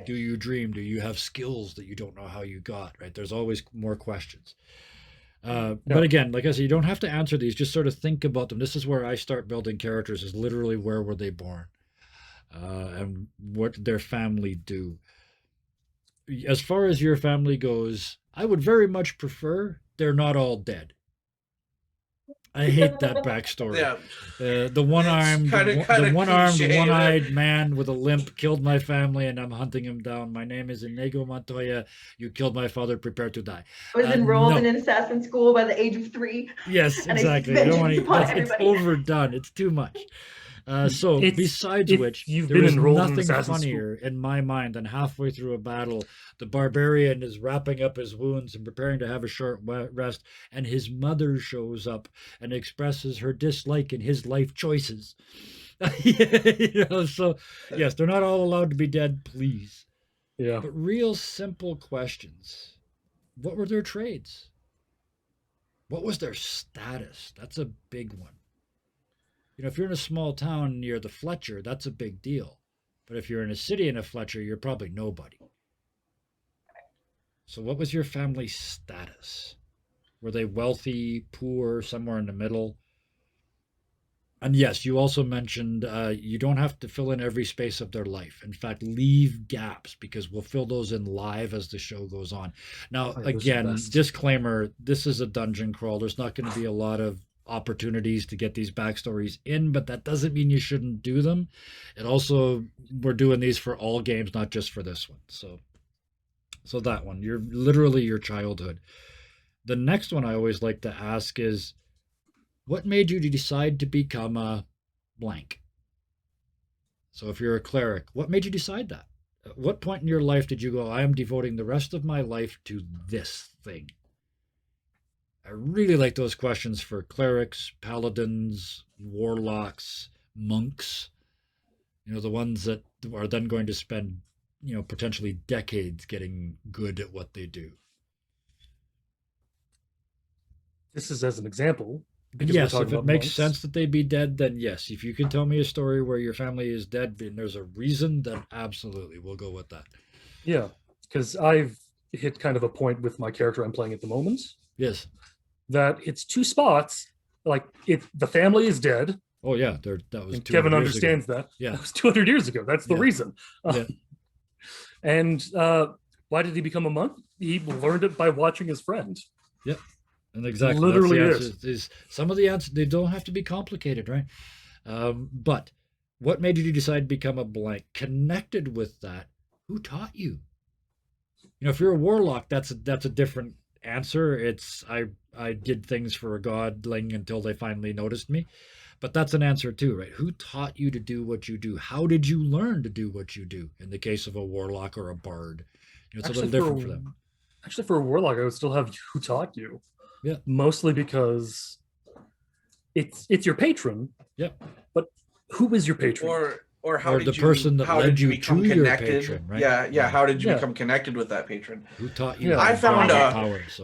Do you dream? Do you have skills that you don't know how you got? Right? There's always more questions. But again, like I said, you don't have to answer these. Just sort of think about them. This is where I start building characters. Is literally where were they born, and what did their family do. As far as your family goes, I would very much prefer they're not all dead. I hate that backstory. Yeah. The one-armed, kinda the one-armed, cliche, one-eyed man with a limp killed my family, and I'm hunting him down. My name is Inigo Montoya. You killed my father. Prepare to die. I was Uh, enrolled no. in an assassin school by the age of 3. Yes, And I exactly. I don't want vengeance to. upon It's everybody. overdone. It's too much. So, It's- besides if which, you've there been is enrolled in nothing Assassin's funnier in my mind than halfway through a battle, the barbarian is wrapping up his wounds and preparing to have a short rest, and his mother shows up and expresses her dislike in his life choices. So yes, they're not all allowed to be dead, please. Yeah. But real simple questions. What were their trades? What was their status? That's a big one. If you're in a small town near the Fletcher, that's a big deal. But if you're in a city in a Fletcher, you're probably nobody. So what was your family status? Were they wealthy, poor, somewhere in the middle? And yes, you also mentioned you don't have to fill in every space of their life. In fact, leave gaps because we'll fill those in live as the show goes on. Now, Oh, those are the again, best. disclaimer, this is a dungeon crawl. There's not going to be a lot of opportunities to get these backstories in, but that doesn't mean you shouldn't do them. And also, we're doing these for all games, not just for this one. So that one, you're literally your childhood. The next one I always like to ask is, what made you decide to become a blank? So if you're a cleric, what made you decide that? At what point in your life did you go, I am devoting the rest of my life to this thing? I really like those questions for clerics, paladins, warlocks, monks. The ones that are then going to spend, potentially decades getting good at what they do. This is as an example. because we're Yes, talking if it about makes monks. sense that they be dead, then yes. If you can tell me a story where your family is dead and there's a reason, then absolutely, we'll go with that. Yeah, because I've hit kind of a point with my character I'm playing at the moment Yes. that it's two spots. Like the family is dead. Oh yeah, that was And 200 Kevin years understands ago. that. Yeah. That was 200 years ago. That's the Yeah. reason. Yeah. And why did he become a monk? He learned it by watching his friend. And exactly, Literally that's the answer. Is some of the answers, they don't have to be complicated, right? But what made you decide to become a blank? Connected with that, who taught you? If you're a warlock, that's a different answer. It's I did things for a godling until they finally noticed me. But that's an answer too, right? Who taught you to do what you do? How did you learn to do what you do? In the case of a warlock or a bard, it's a little different for them. Actually, for a warlock, I would still have who taught you. Yeah. Mostly because it's your patron. Yeah. But who is your patron? Or how Or did the you, person that how led did you you become to your connected? patron, right? Yeah. How did you Yeah. become connected with that patron? Who taught you? Yeah. how I to found draw a- power. So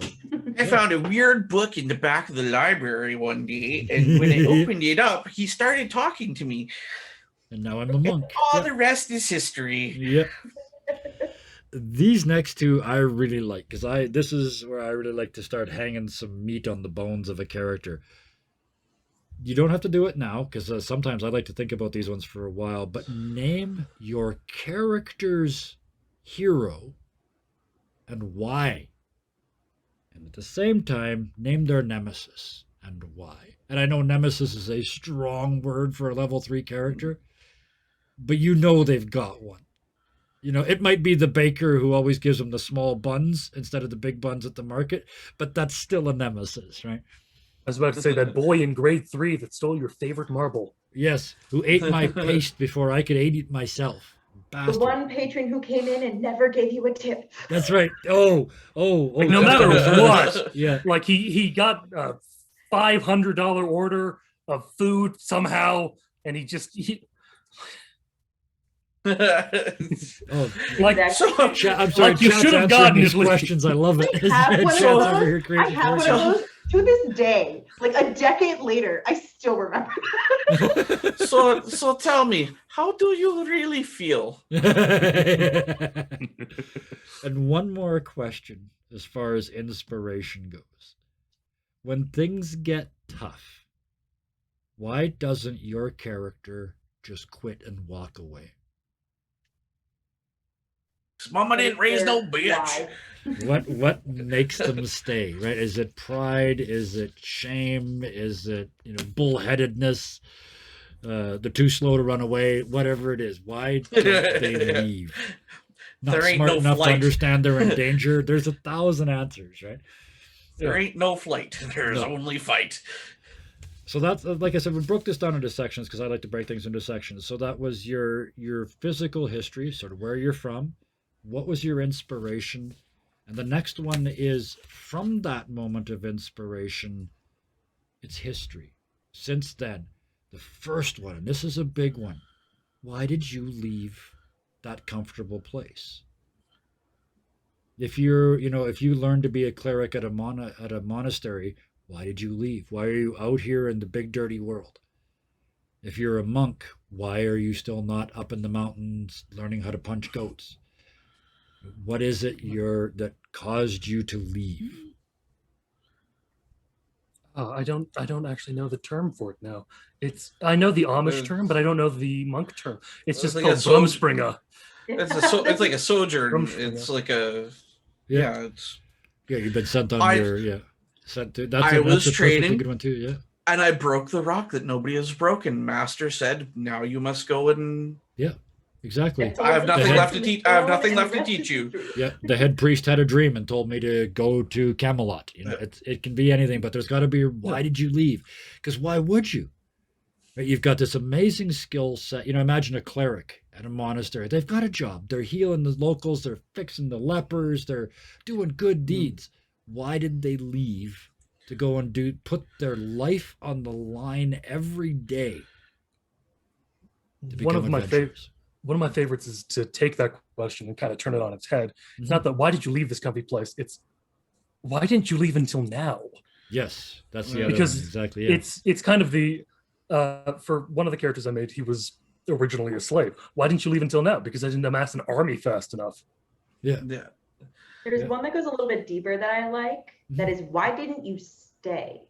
I found a weird book in the back of the library one day, and when I opened it up, he started talking to me. and now I'm a monk. All Yeah. the rest is history. Yep. These next two I really like because this is where I really like to start hanging some meat on the bones of a character. You don't have to do it now because sometimes I like to think about these ones for a while. But name your character's hero and why, and at the same time name their nemesis and why. And I know nemesis is a strong word for a level 3 character, but they've got one. It might be the baker who always gives them the small buns instead of the big buns at the market, but that's still a nemesis, right? I was about to say that boy in grade 3 that stole your favorite marble. Yes, who ate my paste before I could eat it myself. The Bastard. one patron who came in and never gave you a tip. That's right. Oh. Like, no that's matter right. what. Yeah. Like he got a $500 order of food somehow, and he Oh, like Exactly. I'm sorry. Like you Chat's should have answering gotten these it with- questions. I love it. I have one Chat's of over those. here I creating have one of voices. those to this day. Like a decade later, I still remember. So tell me, how do you really feel? And one more question as far as inspiration goes. When things get tough, why doesn't your character just quit and walk away? Mama didn't raise no bitch. Why? What makes them stay, right? Is it pride? Is it shame? Is it, bullheadedness? They're too slow to run away, whatever it is. Why don't they leave? Not There ain't smart no enough flight. to understand they're in danger. There's 1,000 answers, right? There ain't no flight. There's No. only fight. So that's, like I said, we broke this down into sections because I like to break things into sections. So that was your physical history, sort of where you're from. What was your inspiration? And the next one is from that moment of inspiration, it's history. Since then, the first one, and this is a big one. Why did you leave that comfortable place? If if you learned to be a cleric at a monastery, why did you leave? Why are you out here in the big dirty world? If you're a monk, why are you still not up in the mountains learning how to punch goats? What is it that caused you to leave? Oh, I don't actually know the term for it now. I know the Amish Uh, term, but I don't know the monk term. It's It's just like called a sol- Brumspringer. It's like a sojourn. Rumspringa. It's like a Yeah, it's. yeah, you've been sent on sent to. I was that's a perfectly training. good one too. Yeah, And I broke the rock that nobody has broken. Master said, "Now you must go and." exactly. I have nothing head- left to teach. I have nothing left to teach you. Yeah, the head priest had a dream and told me to go to Camelot. It can be anything, but there's got to be why did you leave? Because why would you? Right, you've got this amazing skill set. Imagine a cleric at a monastery. They've got a job. They're healing the locals. They're fixing the lepers. They're doing good deeds. Why did they leave to go and put their life on the line every day to become One of my adventurers? One of my favorites is to take that question and kind of turn it on its head. It's not that why did you leave this comfy place? It's why didn't you leave until now? Yes, that's the other Because one. Exactly. Yeah. It's kind of the for one of the characters I made, he was originally a slave. Why didn't you leave until now? Because I didn't amass an army fast enough. Yeah. There's Yeah. one that goes a little bit deeper that I like. That is, why didn't you stay?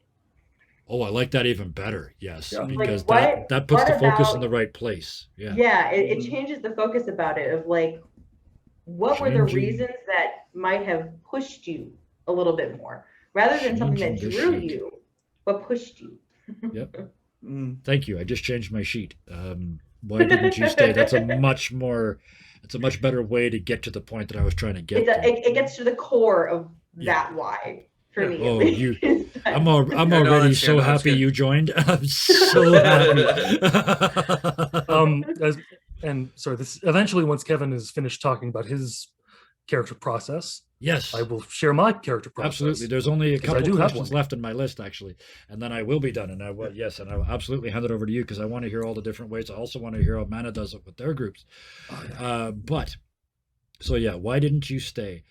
Oh, I like that even better. Yes, Yeah. because Like, that puts what the focus about- in the right place. Yeah. Yeah, it changes the focus about it of like, what were the Changing- reasons that might have pushed you a little bit more, rather than something that Changing the drew sheet. you, but pushed you. Yep. Mm. Thank you. I just changed my sheet. Why didn't you stay? That's a much better way to get to the point that I was trying to get to. It gets to the core of Yeah. that why for me. Oh, at least. I'm I know already that's so good, that's happy good. you joined. I'm so happy. And sorry, this eventually, once Kevin is finished talking about his character process, Yes, I will share my character process. absolutely. There's only a 'Cause I couple do have questions one. left in my list, actually, and then I will be done. And I will, yes, and I will absolutely hand it over to you because I want to hear all the different ways. I also want to hear how Mana does it with their groups. Oh, yeah. But so yeah, why didn't you stay?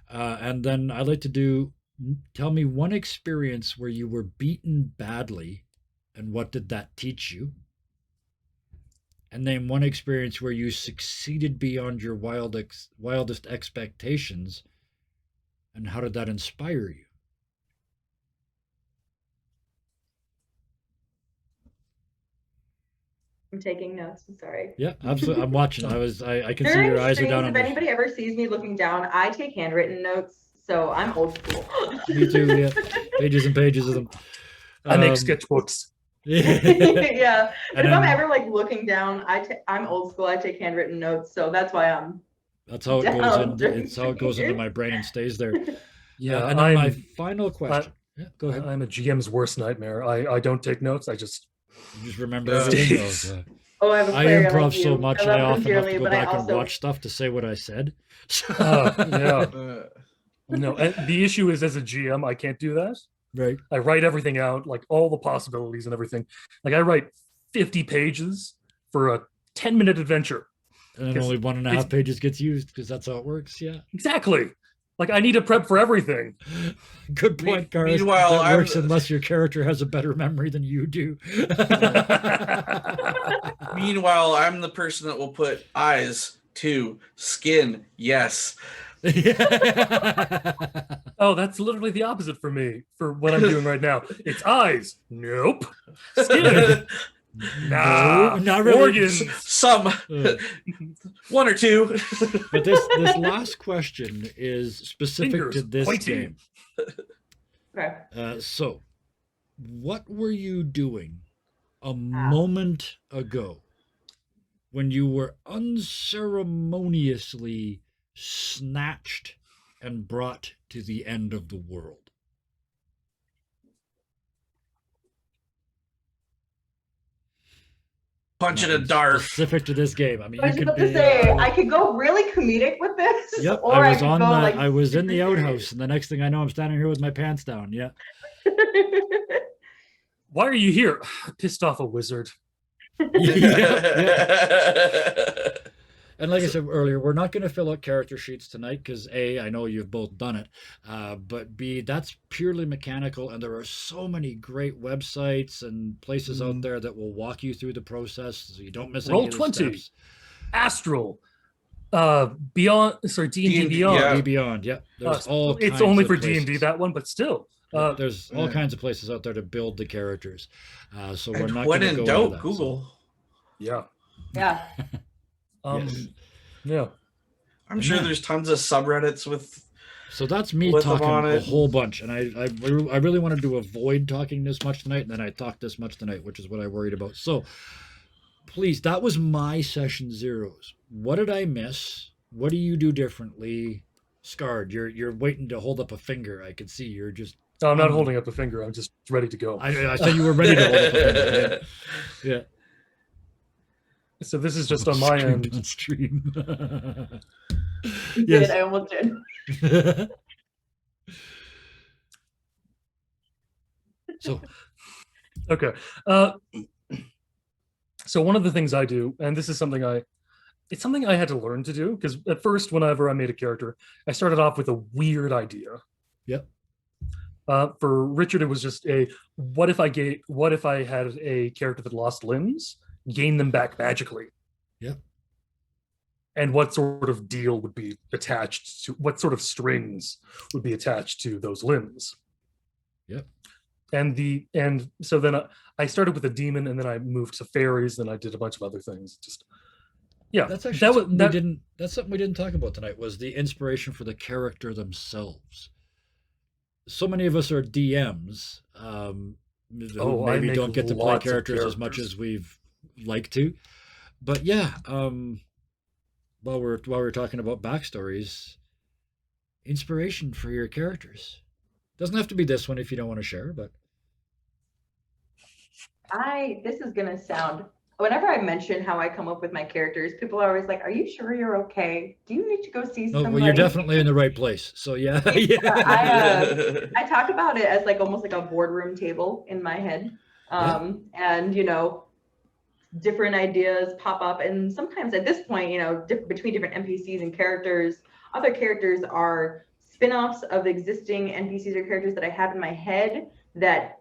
And then I'd like to tell me one experience where you were beaten badly, and what did that teach you? And name one experience where you succeeded beyond your wildest expectations, and how did that inspire you? I'm taking notes. I'm sorry. Yeah, absolutely. I'm watching. I can see During your eyes are down streams, on if this. anybody ever sees me looking down, I take handwritten notes, so I'm old school. Me too. Yeah, pages and pages of them. I make sketchbooks. Yeah, but And if I'm then- ever like looking down, I'm old school. I take handwritten notes, so that's why I'm. That's how it goes Down in. during It's how it goes into streams. my brain and stays there. Yeah, And then my I'm final question. Yeah, go ahead. I'm a GM's worst nightmare. I don't take notes. I just You just remember Uh, everything. Oh, Stays. God. Oh, I have a I player improv like so you. much, I and I love them often have dearly, to go but I back and also watch stuff to say what I said. yeah. Uh, No, and the issue is as a GM, I can't do that. Right. I write everything out, like all the possibilities and everything. Like I write 50 pages for a 10-minute adventure. And then Yes, only 1.5 it's- pages gets used because that's how it works. Yeah. Exactly. Like I need to prep for everything. Good point, Gareth. meanwhile, that works I'm- unless your character has a better memory than you do. Meanwhile, I'm the person that will put eyes to skin. Yes. Oh, that's literally the opposite for me for what I'm doing right now. It's eyes. Nope. Skin. Nah. No, not really. Organs. Some Uh, one or two. but this last question is specific Fingers to this pointy. game. Okay. So, what were you doing a moment ago when you were unceremoniously snatched and brought to the end of the world? Punch in Now, a dart. Specific to this game. I mean, I you was could about be. to say I could go really comedic with this, Yep, or I was could on go the. like I was in the super outhouse, and the next thing I know, I'm standing here with my pants down. Yeah. serious. Why are you here? Pissed off a wizard. Yeah. And like I said earlier, we're not going to fill out character sheets tonight because A, I know you've both done it, but B, that's purely mechanical, and there are so many great websites and places out there that will walk you through the process so you don't miss any of the Roll20. steps. Astral. Beyond. Sorry, D&D D&D, Beyond. yeah. D Beyond, yeah. There's all It's kinds only of for places. D&D that one, but still. Yeah, there's all Yeah. kinds of places out there to build the characters. So we're And not when going to in go into doubt, that, Google. Yeah. Yeah. Yes. Yeah. I'm sure Yeah. there's tons of subreddits with. So that's me With them talking on a it. whole bunch, and I really wanted to avoid talking this much tonight, and then I talked this much tonight, which is what I worried about. So, please, that was my session zeros. What did I miss? What do you do differently? Scarred, you're waiting to hold up a finger. I can see you're just. No, I'm not Um, holding up a finger. I'm just ready to go. I said you were ready to hold up a finger. Yeah. So this is just on my Screamed end. on stream. Did, Yes. I almost did. So Okay. So one of the things I do, and this is something it's something I had to learn to do because at first, whenever I made a character, I started off with a weird idea. Yep. For Richard, it was just what if I had a character that lost limbs, gain them back magically? Yep. And what sort of deal would be attached to what sort of strings would be attached to those limbs? Yep. And so then I started with a demon, and then I moved to fairies, then I did a bunch of other things. Just yeah, that's actually that was something that. we didn't. That's something we didn't talk about tonight. Was the inspiration for the character themselves? So many of us are DMs who Oh, I maybe make don't get to play lots of characters as much characters. as we've like to. But yeah, while we're talking about backstories, inspiration for your characters. Doesn't have to be this one if you don't want to share, but This is gonna sound, whenever I mention how I come up with my characters, people are always like, "Are you sure you're okay? Do you need to go see no, somebody?" well, you're definitely in the right place. So yeah, yeah. I talk about it as like almost like a boardroom table in my head. And different ideas pop up, and sometimes at this point, between different NPCs and characters, other characters are spin-offs of existing NPCs or characters that I have in my head, that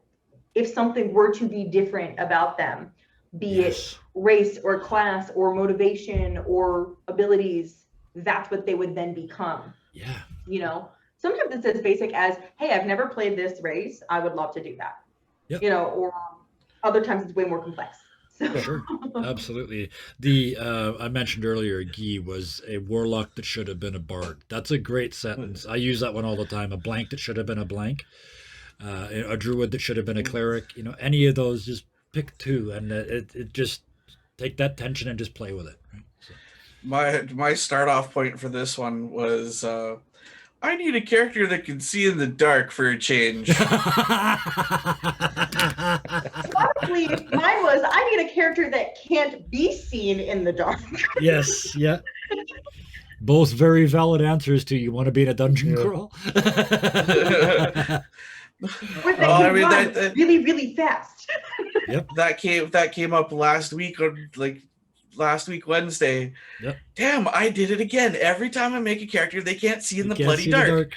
if something were to be different about them, be it race or class or motivation or abilities, that's what they would then become. Yeah. Sometimes it's as basic as, hey, I've never played this race, I would love to do that. Yep. Or other times it's way more complex. So. Sure, absolutely. I mentioned earlier, Guy was a warlock that should have been a bard. That's a great sentence. I use that one all the time. A blank that should have been a blank. A druid that should have been a cleric. Any of those, just pick two, and it just take that tension and just play with it. Right? So. My start off point for this one was I need a character that can see in the dark for a change. Honestly, mine was, I need a character that can't be seen in the dark. Yes, yeah. Both very valid answers to you want to be in a dungeon crawl. Really, really fast. Yep. That came up last week Wednesday. Yep. Damn, I did it again. Every time I make a character, they can't see in the bloody dark.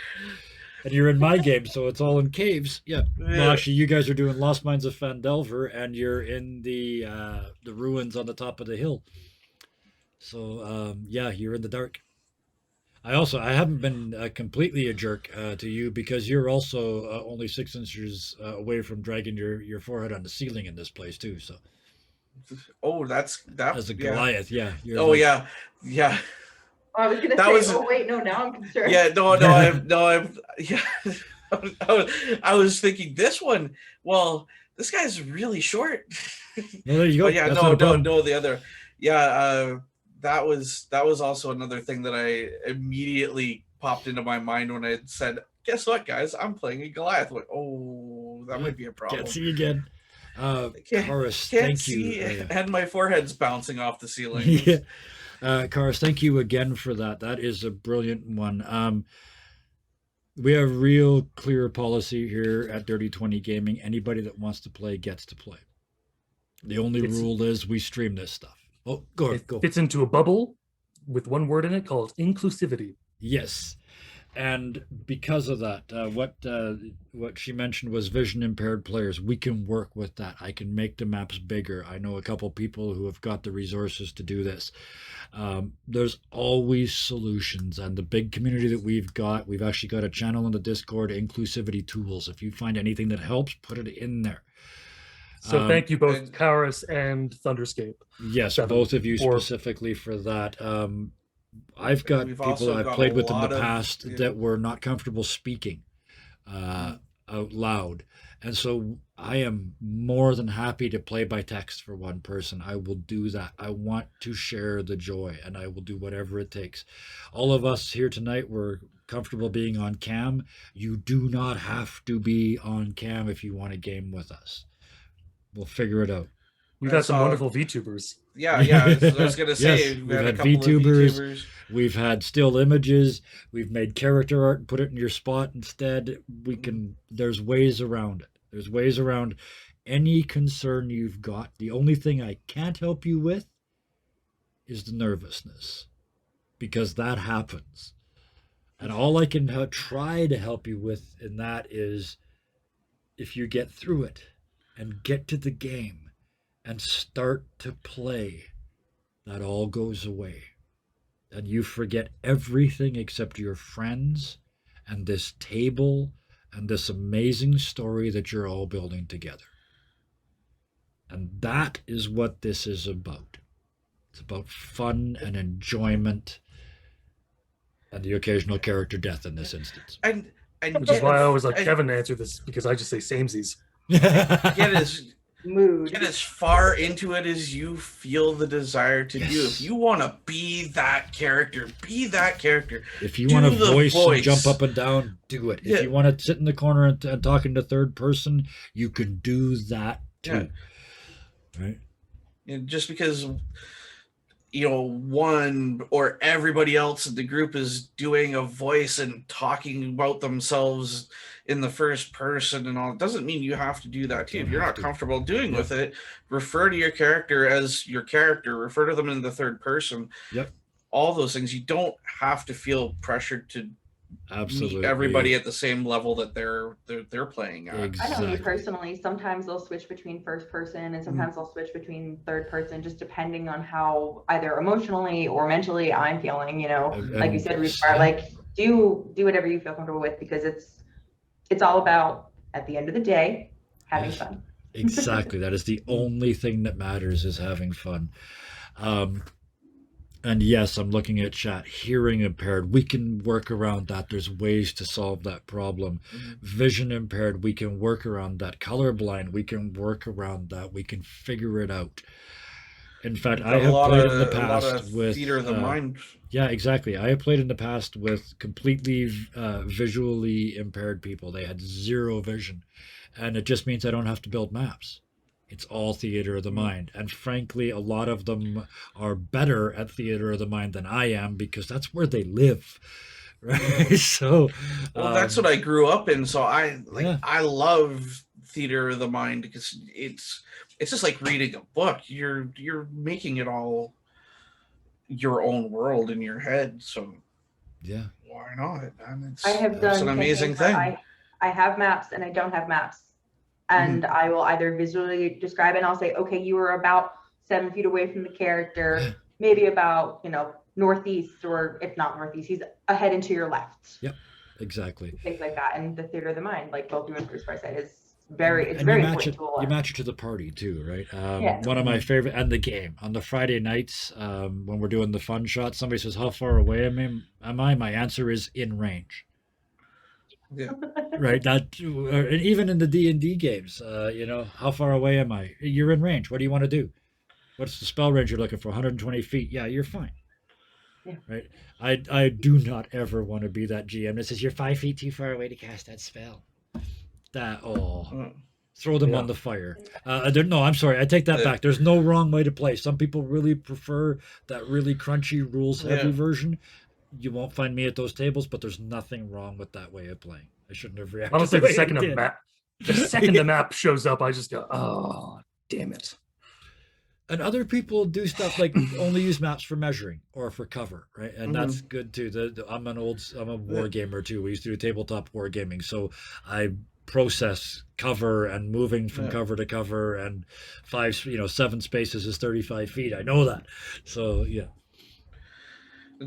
And you're in my game, so it's all in caves. Yeah. Well, actually, you guys are doing Lost Mines of Phandelver, and you're in the ruins on the top of the hill. So, you're in the dark. I haven't been completely a jerk to you, because you're also only 6 inches away from dragging your forehead on the ceiling in this place too. So. Oh, that's that. As a Goliath, yeah. Yeah. I was gonna say, wait, no, now I'm concerned. Yeah, I was thinking this one. Well, this guy's really short. Well, there you go. But yeah, no, the other. Yeah, that was also another thing that I immediately popped into my mind when I said, "Guess what, guys? I'm playing a Goliath." Like, oh, that might be a problem. Can't see again. Karis, thank you. And my forehead's bouncing off the ceiling. Yeah. Karis, thank you again for that. That is a brilliant one. We have real clear policy here at Dirty 20 Gaming. Anybody that wants to play gets to play. The only rule is we stream this stuff. Oh, go. Fits into a bubble with one word in it called inclusivity. Yes. And because of that, what she mentioned was vision impaired players. We can work with that. I can make the maps bigger. I know a couple people who have got the resources to do this. There's always solutions, and the big community that we've actually got a channel in the Discord, Inclusivity Tools. If you find anything that helps, put it in there. So thank you both, Karis and Thunderscape. Yes, both of you specifically for that. I've got people I've played with in the past that were not comfortable speaking out loud. And so I am more than happy to play by text for one person. I will do that. I want to share the joy, and I will do whatever it takes. All of us here tonight were comfortable being on cam. You do not have to be on cam if you want to game with us. We'll figure it out. We've had some wonderful VTubers. Yeah. I was gonna say, we've had a couple VTubers. We've had still images. We've made character art and put it in your spot instead. There's ways around it. There's ways around any concern you've got. The only thing I can't help you with is the nervousness, because that happens. And all I can try to help you with in that is, if you get through it and get to the game and start to play, that all goes away. And you forget everything except your friends and this table and this amazing story that you're all building together. And that is what this is about. It's about fun and enjoyment and the occasional character death in this instance. Which is why I always let Kevin answer this, because I just say samesies. mood. Get as far into it as you feel the desire to do. Yes. If you want to be that character, be that character. If you Do want to the voice and voice. jump up and down, do it. Yeah. If you want to sit in the corner and talk into third person, you can do that too. Right? And just because one or everybody else in the group is doing a voice and talking about themselves in the first person and all, it doesn't mean you have to do that too. Don't If you're have not to. comfortable doing Yep. with it, refer to your character as your character, refer to them in the third person. Yep. All those things. You don't have to feel pressured to Absolutely. meet everybody at the same level that they're playing at. I know me Exactly. personally, sometimes I'll switch between first person and sometimes I'll switch between third person, just depending on how either emotionally or mentally I'm feeling, like you said, Restart, like do whatever you feel comfortable with, because it's all about, at the end of the day, having Yes. fun. Exactly. That is the only thing that matters, is having fun. And yes, I'm looking at chat. Hearing impaired, we can work around that. There's ways to solve that problem. Vision impaired, we can work around that. Colorblind, we can work around that. We can figure it out. In fact, I have played in the past with theater of the mind. Yeah, exactly. I have played in the past with completely visually impaired people. They had zero vision, and it just means I don't have to build maps. It's all theater of the mind. And frankly, a lot of them are better at theater of the mind than I am, because that's where they live. Right? So, Well, that's what I grew up in. So I Yeah. I love theater of the mind because it's just like reading a book. You're making it all your own world in your head. So yeah. why not? And I have it's done an amazing campaigns where thing. I have maps and I don't have maps. And I will either visually describe it and I'll say, okay, you were about 7 feet away from the character, maybe about, northeast, or if not northeast, he's ahead and to your left. Yep. Exactly. Things like that. And the theater of the mind, like both you and Bruce Price said, is very And very you match important it. tool. You match it to the party too, right? Yeah. One of my favorite, and the game on the Friday nights when we're doing the fun shot. Somebody says, "How far away am I?" My answer is in range. Yeah. Right. That, and even in the D&D games, how far away am I? You're in range. What do you want to do? What's the spell range you're looking for? 120 feet. Yeah, you're fine. Yeah. Right. I do not ever want to be that GM that says you're 5 feet too far away to cast that spell. Throw them on the fire. No, I'm sorry. I take that back. There's no wrong way to play. Some people really prefer that really crunchy, rules heavy version. You won't find me at those tables, but there's nothing wrong with that way of playing. I shouldn't have reacted. Honestly, the the way I second did. the map shows up, I just go, oh, damn it. And other people do stuff like only use maps for measuring or for cover, right? And that's good too. I'm a war gamer too. We used to do tabletop war gaming, so I process cover and moving from cover to cover, and 7 spaces is 35 feet. I know that, so yeah.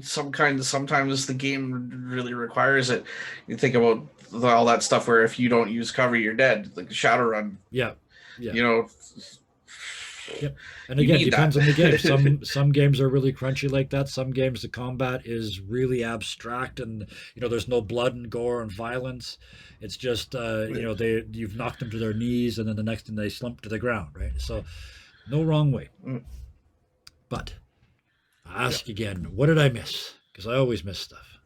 Sometimes the game really requires it. You think about all that stuff where if you don't use cover, you're dead. Like Shadowrun. Yeah. Yep. And again, depends on the game. Some games are really crunchy like that. Some games the combat is really abstract, and there's no blood and gore and violence. It's just you've knocked them to their knees, and then the next thing they slump to the ground, right? So no wrong way. But I ask again, what did I miss? Because I always miss stuff.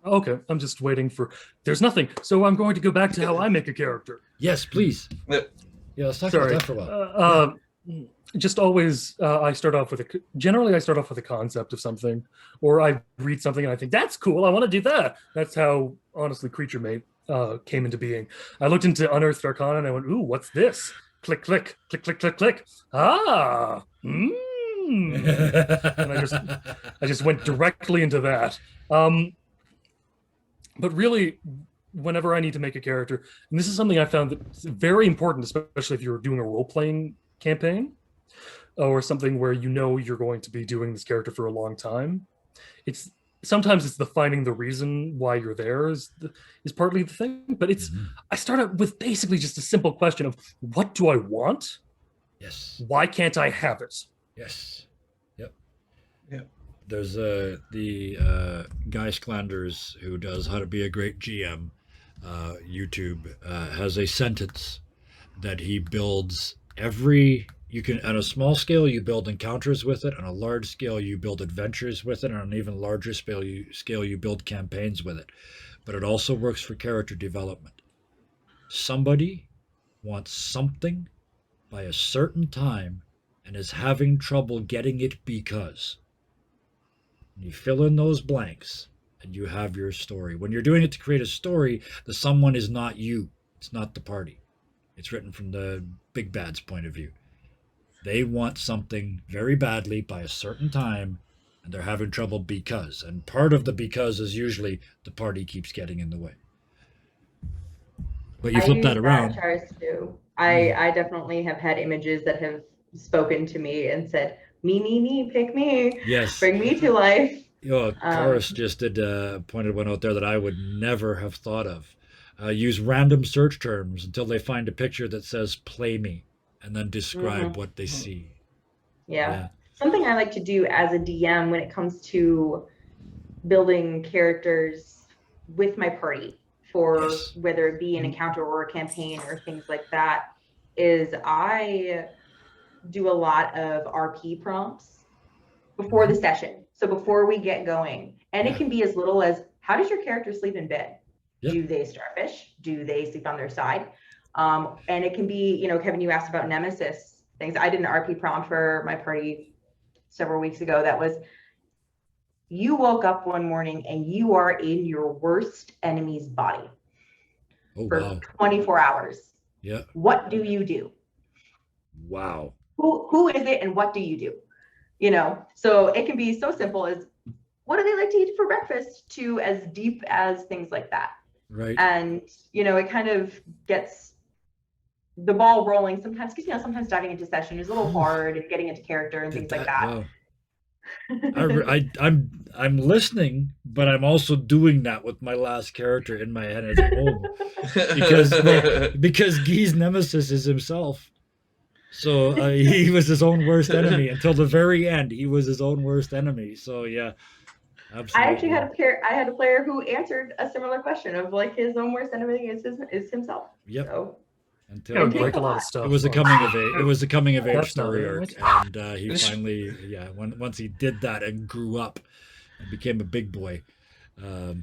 Okay, I'm just waiting for. There's nothing, so I'm going to go back to how I make a character. Yes, please. Yeah, let's talk about that for a while. Just always, I start off with a concept of something, or I read something and I think that's cool. I want to do that. That's how, honestly, Creature Mate came into being. I looked into Unearthed Arcana and I went, "Ooh, what's this?" Click, click, click, click, click, click. Ah, and I just went directly into that. But really, whenever I need to make a character, and this is something I found that's very important, especially if you're doing a role-playing campaign or something where you're going to be doing this character for a long time. Sometimes it's the finding the reason why you're there is partly the thing, but I start out with basically just a simple question of, what do I want? Yes. Why can't I have it? Yes. Yep. Yep. There's the Guy Sklanders, who does How to Be a Great GM. YouTube, has a sentence that he builds every. You can, on a small scale, you build encounters with it. On a large scale, you build adventures with it. On an even larger scale, you build campaigns with it. But it also works for character development. Somebody wants something by a certain time and is having trouble getting it because. You fill in those blanks and you have your story. When you're doing it to create a story, the someone is not you. It's not the party. It's written from the big bad's point of view. They want something very badly by a certain time and they're having trouble because. And part of the because is usually the party keeps getting in the way. But you flip that around. Chars too. I definitely have had images that have spoken to me and said, me, pick me. Yes. Bring me to life. Chorus just did pointed one out there that I would never have thought of. Use random search terms until they find a picture that says play me and then describe what they see. Yeah. Something I like to do as a DM when it comes to building characters with my party for whether it be an encounter or a campaign or things like that is I do a lot of RP prompts before the session. So before we get going, and it can be as little as, how does your character sleep in bed? Do they starfish? Do they sleep on their side? And it can be, you know, Kevin, you asked about Nemesis things. I did an RP prompt for my party several weeks ago that was, you woke up one morning and you are in your worst enemy's body for 24 hours. Yeah. What do you do? Wow. Who is it and what do you do? You know, so it can be so simple as, what do they like to eat for breakfast, to as deep as things like that. Right. And, you know, it kind of gets the ball rolling sometimes, because, you know, sometimes diving into session is a little hard and getting into character and things like that. Wow. I'm listening, but I'm also doing that with my last character in my head as a whole. because Guy's nemesis is himself. So he was his own worst enemy until the very end. He was his own worst enemy. So yeah, absolutely. I actually had a player who answered a similar question of like his own worst enemy is himself. Yep. So, until like a lot of stuff. It was a coming of age story arc, and he finally, once he did that and grew up and became a big boy. Yeah,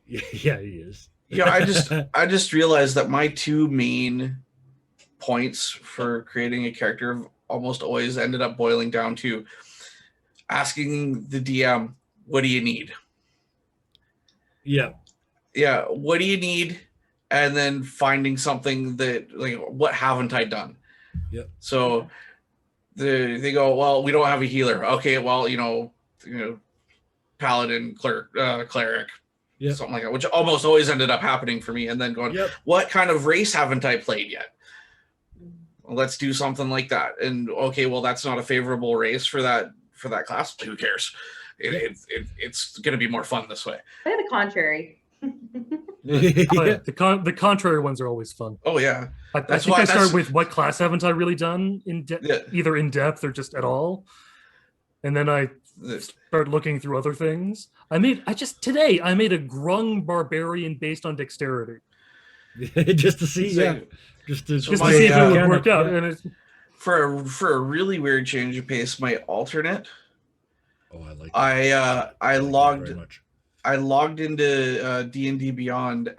he is. Yeah, I just realized that my two main points for creating a character have almost always ended up boiling down to asking the DM, what do you need? Yeah, what do you need? And then finding something that, like, what haven't I done? Yep. So they go, well, we don't have a healer. Okay, well, you know, paladin, cleric, something like that, which almost always ended up happening for me. And then going, what kind of race haven't I played yet? Well, let's do something like that. And okay, well, that's not a favorable race for that class. Who cares? It's going to be more fun this way. Say the contrary. The contrary ones are always fun. Oh yeah, I think I start with what class haven't I really done either in depth or just at all, and then I start looking through other things. I made a Grunge Barbarian based on dexterity, just to see, just to see if it would work out. And for a really weird change of pace, my alternate. Oh, I like. I logged into D&D Beyond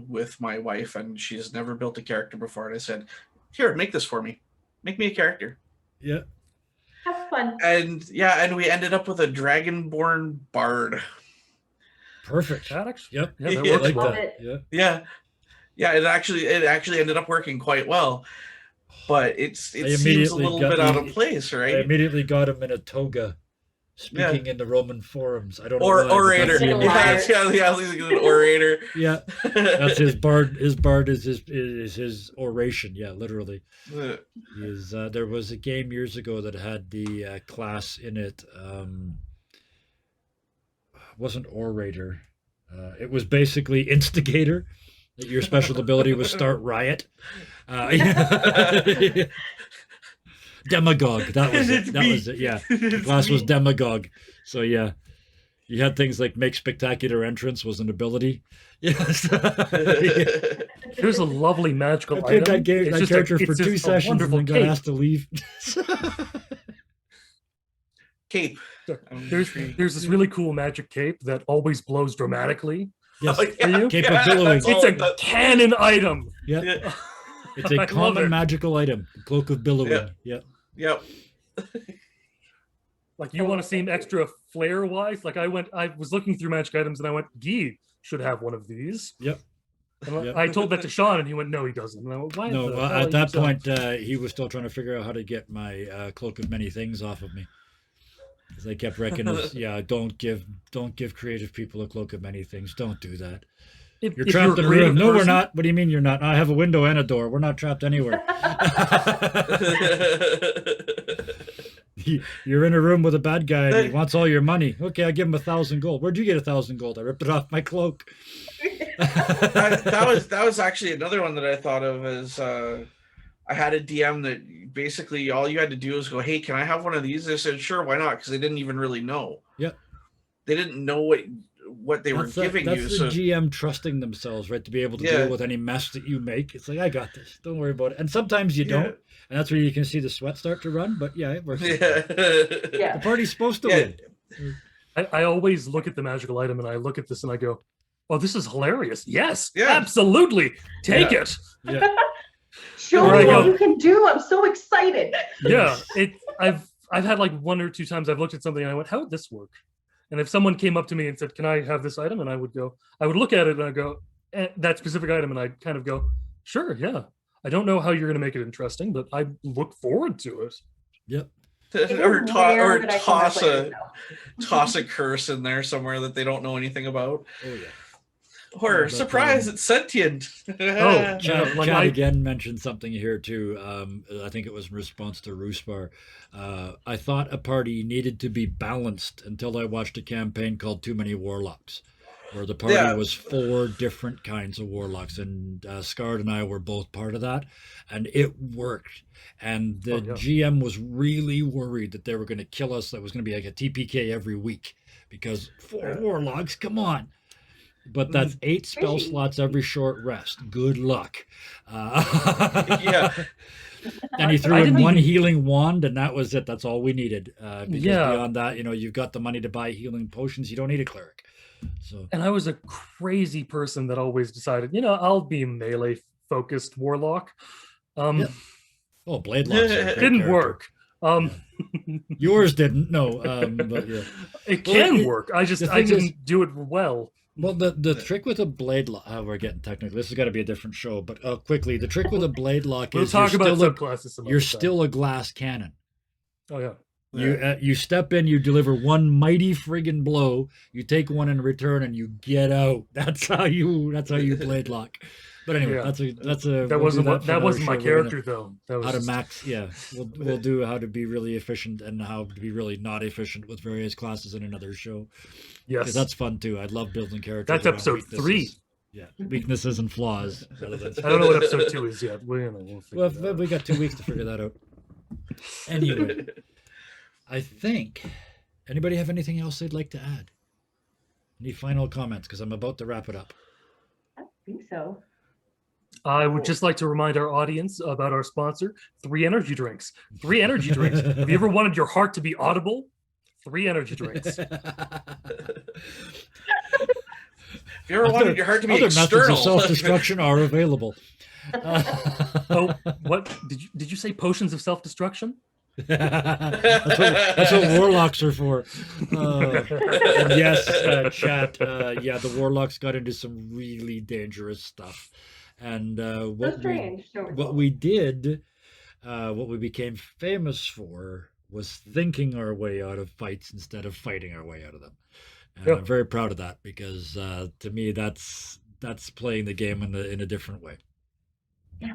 with my wife, and she's never built a character before. And I said, "Here, make this for me. Make me a character." Yeah. Have fun. And we ended up with a dragonborn bard. Perfect. Yep. Yeah, that works well. Yeah. It actually ended up working quite well. But it seems a little bit out of place, right? I immediately got him in a toga. Speaking in the Roman forums, I don't know. Orator. He's an orator. Yeah, that's his bard. His bard is his oration. Yeah, literally. There was a game years ago that had the class in it. Wasn't orator. It was basically instigator. Your special ability was start riot. Demagogue. That was it. Yeah. The class was demagogue. So yeah. You had things like make spectacular entrance was an ability. Yes. There's a lovely magical I played item. that game, It's that just character it's for 2 just a sessions and wonderful then got cape. asked to leave. Cape. There's this really cool magic cape that always blows dramatically. Yes. Oh, For you? Cape of billowing. that's It's all a it does. canon item. Yeah. Yeah. It's I a love common it. magical item. Cloak of billowing. Yeah. Yep. Like you want to seem extra flair wise. Like I was looking through magic items and I went, Guy should have one of these. Yep. And Yep. I told that to Sean and he went, no, he doesn't. And I went, why? No, the hell are at you that so-" point, he was still trying to figure out how to get my cloak of many things off of me. Because I kept reckoning, yeah, don't give creative people a cloak of many things. Don't do that. You're if trapped in a creative room. No, we're person- not. What do you mean you're not? I have a window and a door. We're not trapped anywhere. You're in a room with a bad guy and he wants all your money. Okay, I give him 1,000 gold. Where'd you get 1,000 gold? I ripped it off my cloak. that was actually another one that I thought of as I had a DM that basically all you had to do was go, hey, can I have one of these? They said, sure, why not? Because they didn't even really know. Yeah. They didn't know what they were giving you. That's So the GM trusting themselves, right, to be able to Yeah. deal with any mess that you make. It's like, I got this. Don't worry about it. And sometimes you Yeah. don't. And that's where you can see the sweat start to run. But yeah, it works. yeah. The party's supposed to Yeah. win. I always look at the magical item and I look at this and I go, oh, this is hilarious. Yes, Yeah. absolutely. Take Yeah. it. Yeah. Show There me I what go. you can do. I'm so excited. Yeah. I've had like 1 or 2 times I've looked at something and I went, how would this work? And if someone came up to me and said, can I have this item? And I would look at it and I go, that specific item. And I'd kind of go, sure. Yeah. I don't know how you're going to make it interesting, but I look forward to it. Yep. It is or rare that I come up toss with a it, though. toss a curse in there somewhere that they don't know anything about. Oh, yeah. Or but, surprise, it's sentient. Oh, Chad, like Chad I- again mentioned something here too. I think it was in response to Roosbar. I thought a party needed to be balanced until I watched a campaign called Too Many Warlocks, where the party Yeah. was 4 different kinds of warlocks, and Scard and I were both part of that, and it worked. And the Oh, yeah. GM was really worried that they were going to kill us. That was going to be like a TPK every week because 4 warlocks, come on. But that's 8 spell Hey. slots every short rest. Good luck. Yeah. And he threw I in didn't one even- healing wand, and that was it. That's all we needed. Because Yeah. beyond that, you've got the money to buy healing potions. You don't need a cleric. So And I was a crazy person that always decided, I'll be melee focused warlock. Yeah. Oh, Blade Locks are a great Didn't character. work. Yours didn't. No, but yeah. It Well, can it- work. I the I thing is- didn't do it well. Well, the trick with a blade lock. We're getting technical. This has got to be a different show. But quickly, the trick with a blade lock We'll is talk about still subclasses some you're other time. still a glass cannon. Oh yeah. You step in, you deliver one mighty friggin' blow. You take one in return, and you get out. That's how you blade lock. But anyway, Yeah. that's a That we'll wasn't do what for that another wasn't my show. We're gonna- character though. That was How to just- max, yeah. We'll do how to be really efficient and how to be really not efficient with various classes in another show. Because yes. that's fun too. I love building characters. That's around episode weaknesses. 3. Yeah, weaknesses and flaws. rather than- I don't know what episode 2 is yet. We'll figure Well, it out. we got 2 weeks to figure that out. Anyway, I think. Anybody have anything else they'd like to add? Any final comments? Because I'm about to wrap it up. I don't think so. I would just like to remind our audience about our sponsor, 3 energy drinks. 3 energy drinks. Have you ever wanted your heart to be audible? 3 energy drinks. If you ever wanted your heart to be Other methods external, of self-destruction are available. Oh, what did you say? Potions of self-destruction? that's what warlocks are for. And yes, chat. Yeah, the warlocks got into some really dangerous stuff, and So what strange. we did, what we became famous for was thinking our way out of fights instead of fighting our way out of them. And Yeah. I'm very proud of that because to me, that's playing the game in a different way. Yeah.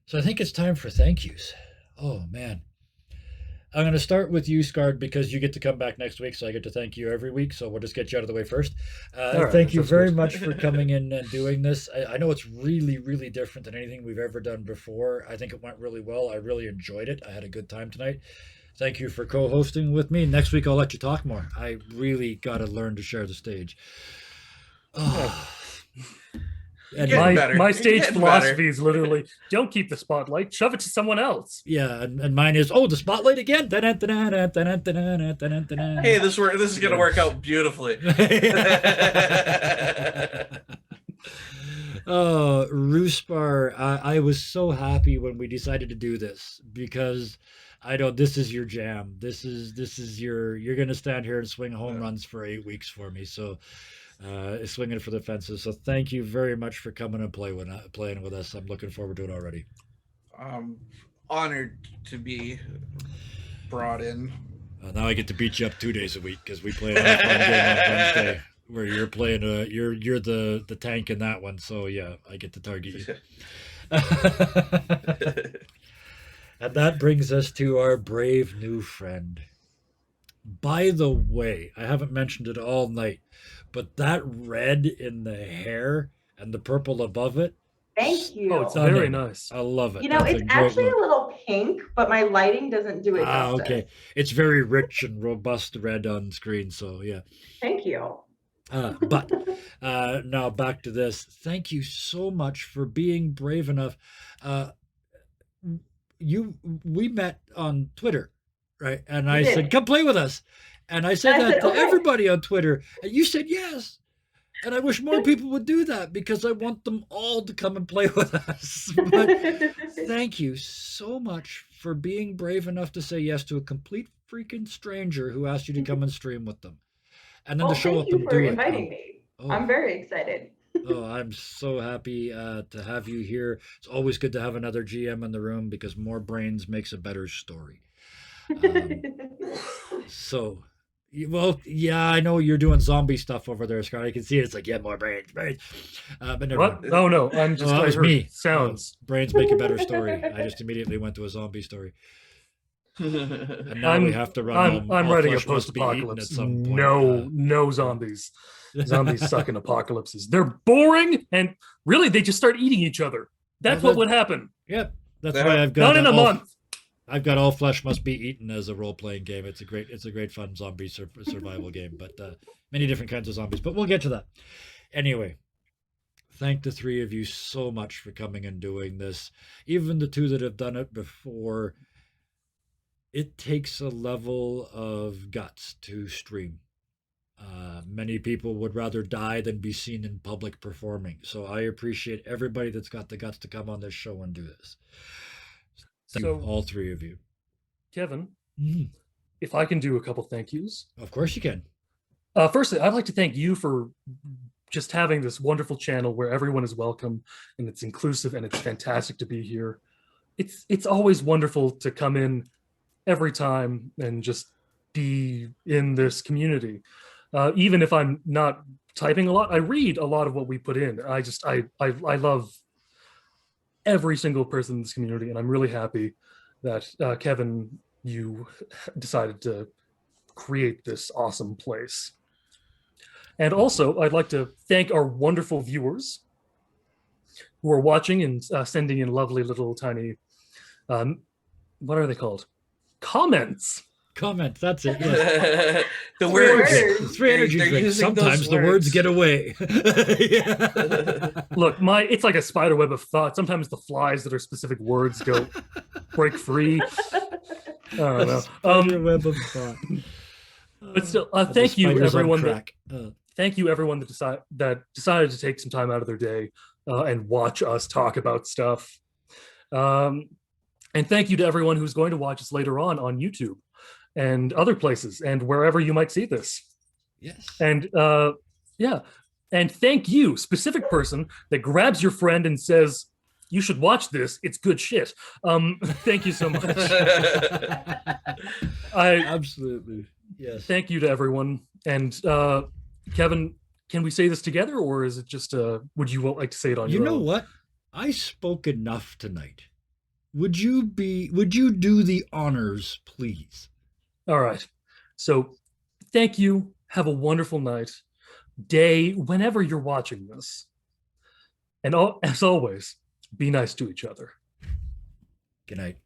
So I think it's time for thank yous. Oh man. I'm going to start with you, Scard, because you get to come back next week, so I get to thank you every week. So we'll just get you out of the way first. All right, Thank that you sounds very good. much for coming in and doing this. I know it's really, really different than anything we've ever done before. I think it went really well. I really enjoyed it. I had a good time tonight. Thank you for co-hosting with me. Next week I'll let you talk more. I really got to learn to share the stage. Oh. And Getting better. My stage Getting philosophy better. is literally don't keep the spotlight, shove it to someone else. yeah, and mine is the spotlight again. Hey, This is gonna work out beautifully. Oh, Roospar, I was so happy when we decided to do this because I know this is your jam. This is you're gonna stand here and swing home runs for 8 weeks for me. So swinging for the fences. So thank you very much for coming and playing with us. I'm looking forward to it already. Honored to be brought in. Now I get to beat you up 2 days a week because we play an game on Wednesday where you're playing you're the tank in that one. So yeah, I get to target you. And that brings us to our brave new friend. By the way, I haven't mentioned it all night, but that red in the hair and the purple above it. Thank you. Oh, it's very nice. I love it. You know, That's it's a great actually look. a little pink, but my lighting doesn't do it justice. Okay. It's very rich and robust red on screen, so yeah. Thank you. But now back to this. Thank you so much for being brave enough. We met on Twitter, right? And I said, "Come play with us." And I said that to okay. everybody on Twitter, and you said yes. And I wish more people would do that because I want them all to come and play with us. But thank you so much for being brave enough to say yes to a complete freaking stranger who asked you to come and stream with them. And then to show up and do it. Thank you for inviting me. I'm very excited. I'm so happy to have you here. It's always good to have another GM in the room because more brains makes a better story. Well, yeah, I know you're doing zombie stuff over there, Scott. I can see it. It's like, yeah, more brains. But never What? mind. Oh no, I'm just that I was heard me. sounds. Brains make a better story. I just immediately went to a zombie story. And now we have to run. I'm All writing a flesh must be eaten post-apocalypse. at some point. No zombies. Zombies suck in apocalypses. They're boring, and really, they just start eating each other. That's what would happen. Yep, that's why I've got Not in a month. I've got All Flesh Must Be Eaten as a role-playing game. It's a great fun zombie survival game, but many different kinds of zombies. But we'll get to that. Anyway, thank the three of you so much for coming and doing this. Even the two that have done it before. It takes a level of guts to stream. Many people would rather die than be seen in public performing. So I appreciate everybody that's got the guts to come on this show and do this. Thank you, all three of you. Kevin, if I can do a couple thank yous. Of course you can. Firstly, I'd like to thank you for just having this wonderful channel where everyone is welcome and it's inclusive and it's fantastic to be here. It's always wonderful to come in every time and just be in this community. Even if I'm not typing a lot, I read a lot of what we put in. I love every single person in this community, and I'm really happy that Kevin, you decided to create this awesome place. And also, I'd like to thank our wonderful viewers who are watching and sending in lovely little tiny, what are they called? Comments. That's it. Yes. The words. It's free energy drink. Sometimes the words get away. Look, it's like a spider web of thought. Sometimes the flies that are specific words break free. I don't know. Spider web of thought. But still, thank you everyone. Thank you everyone that decided to take some time out of their day and watch us talk about stuff. And thank you to everyone who's going to watch us later on YouTube and other places and wherever you might see this. Yes. And and thank you, specific person that grabs your friend and says, "You should watch this. It's good shit." Thank you so much. Absolutely. Yes. Thank you to everyone. And Kevin, can we say this together, or is it just would you like to say it on your own? You know what? I spoke enough tonight. Would you do the honors, please? All right. So thank you. Have a wonderful night, day, whenever you're watching this. And as always, be nice to each other. Good night.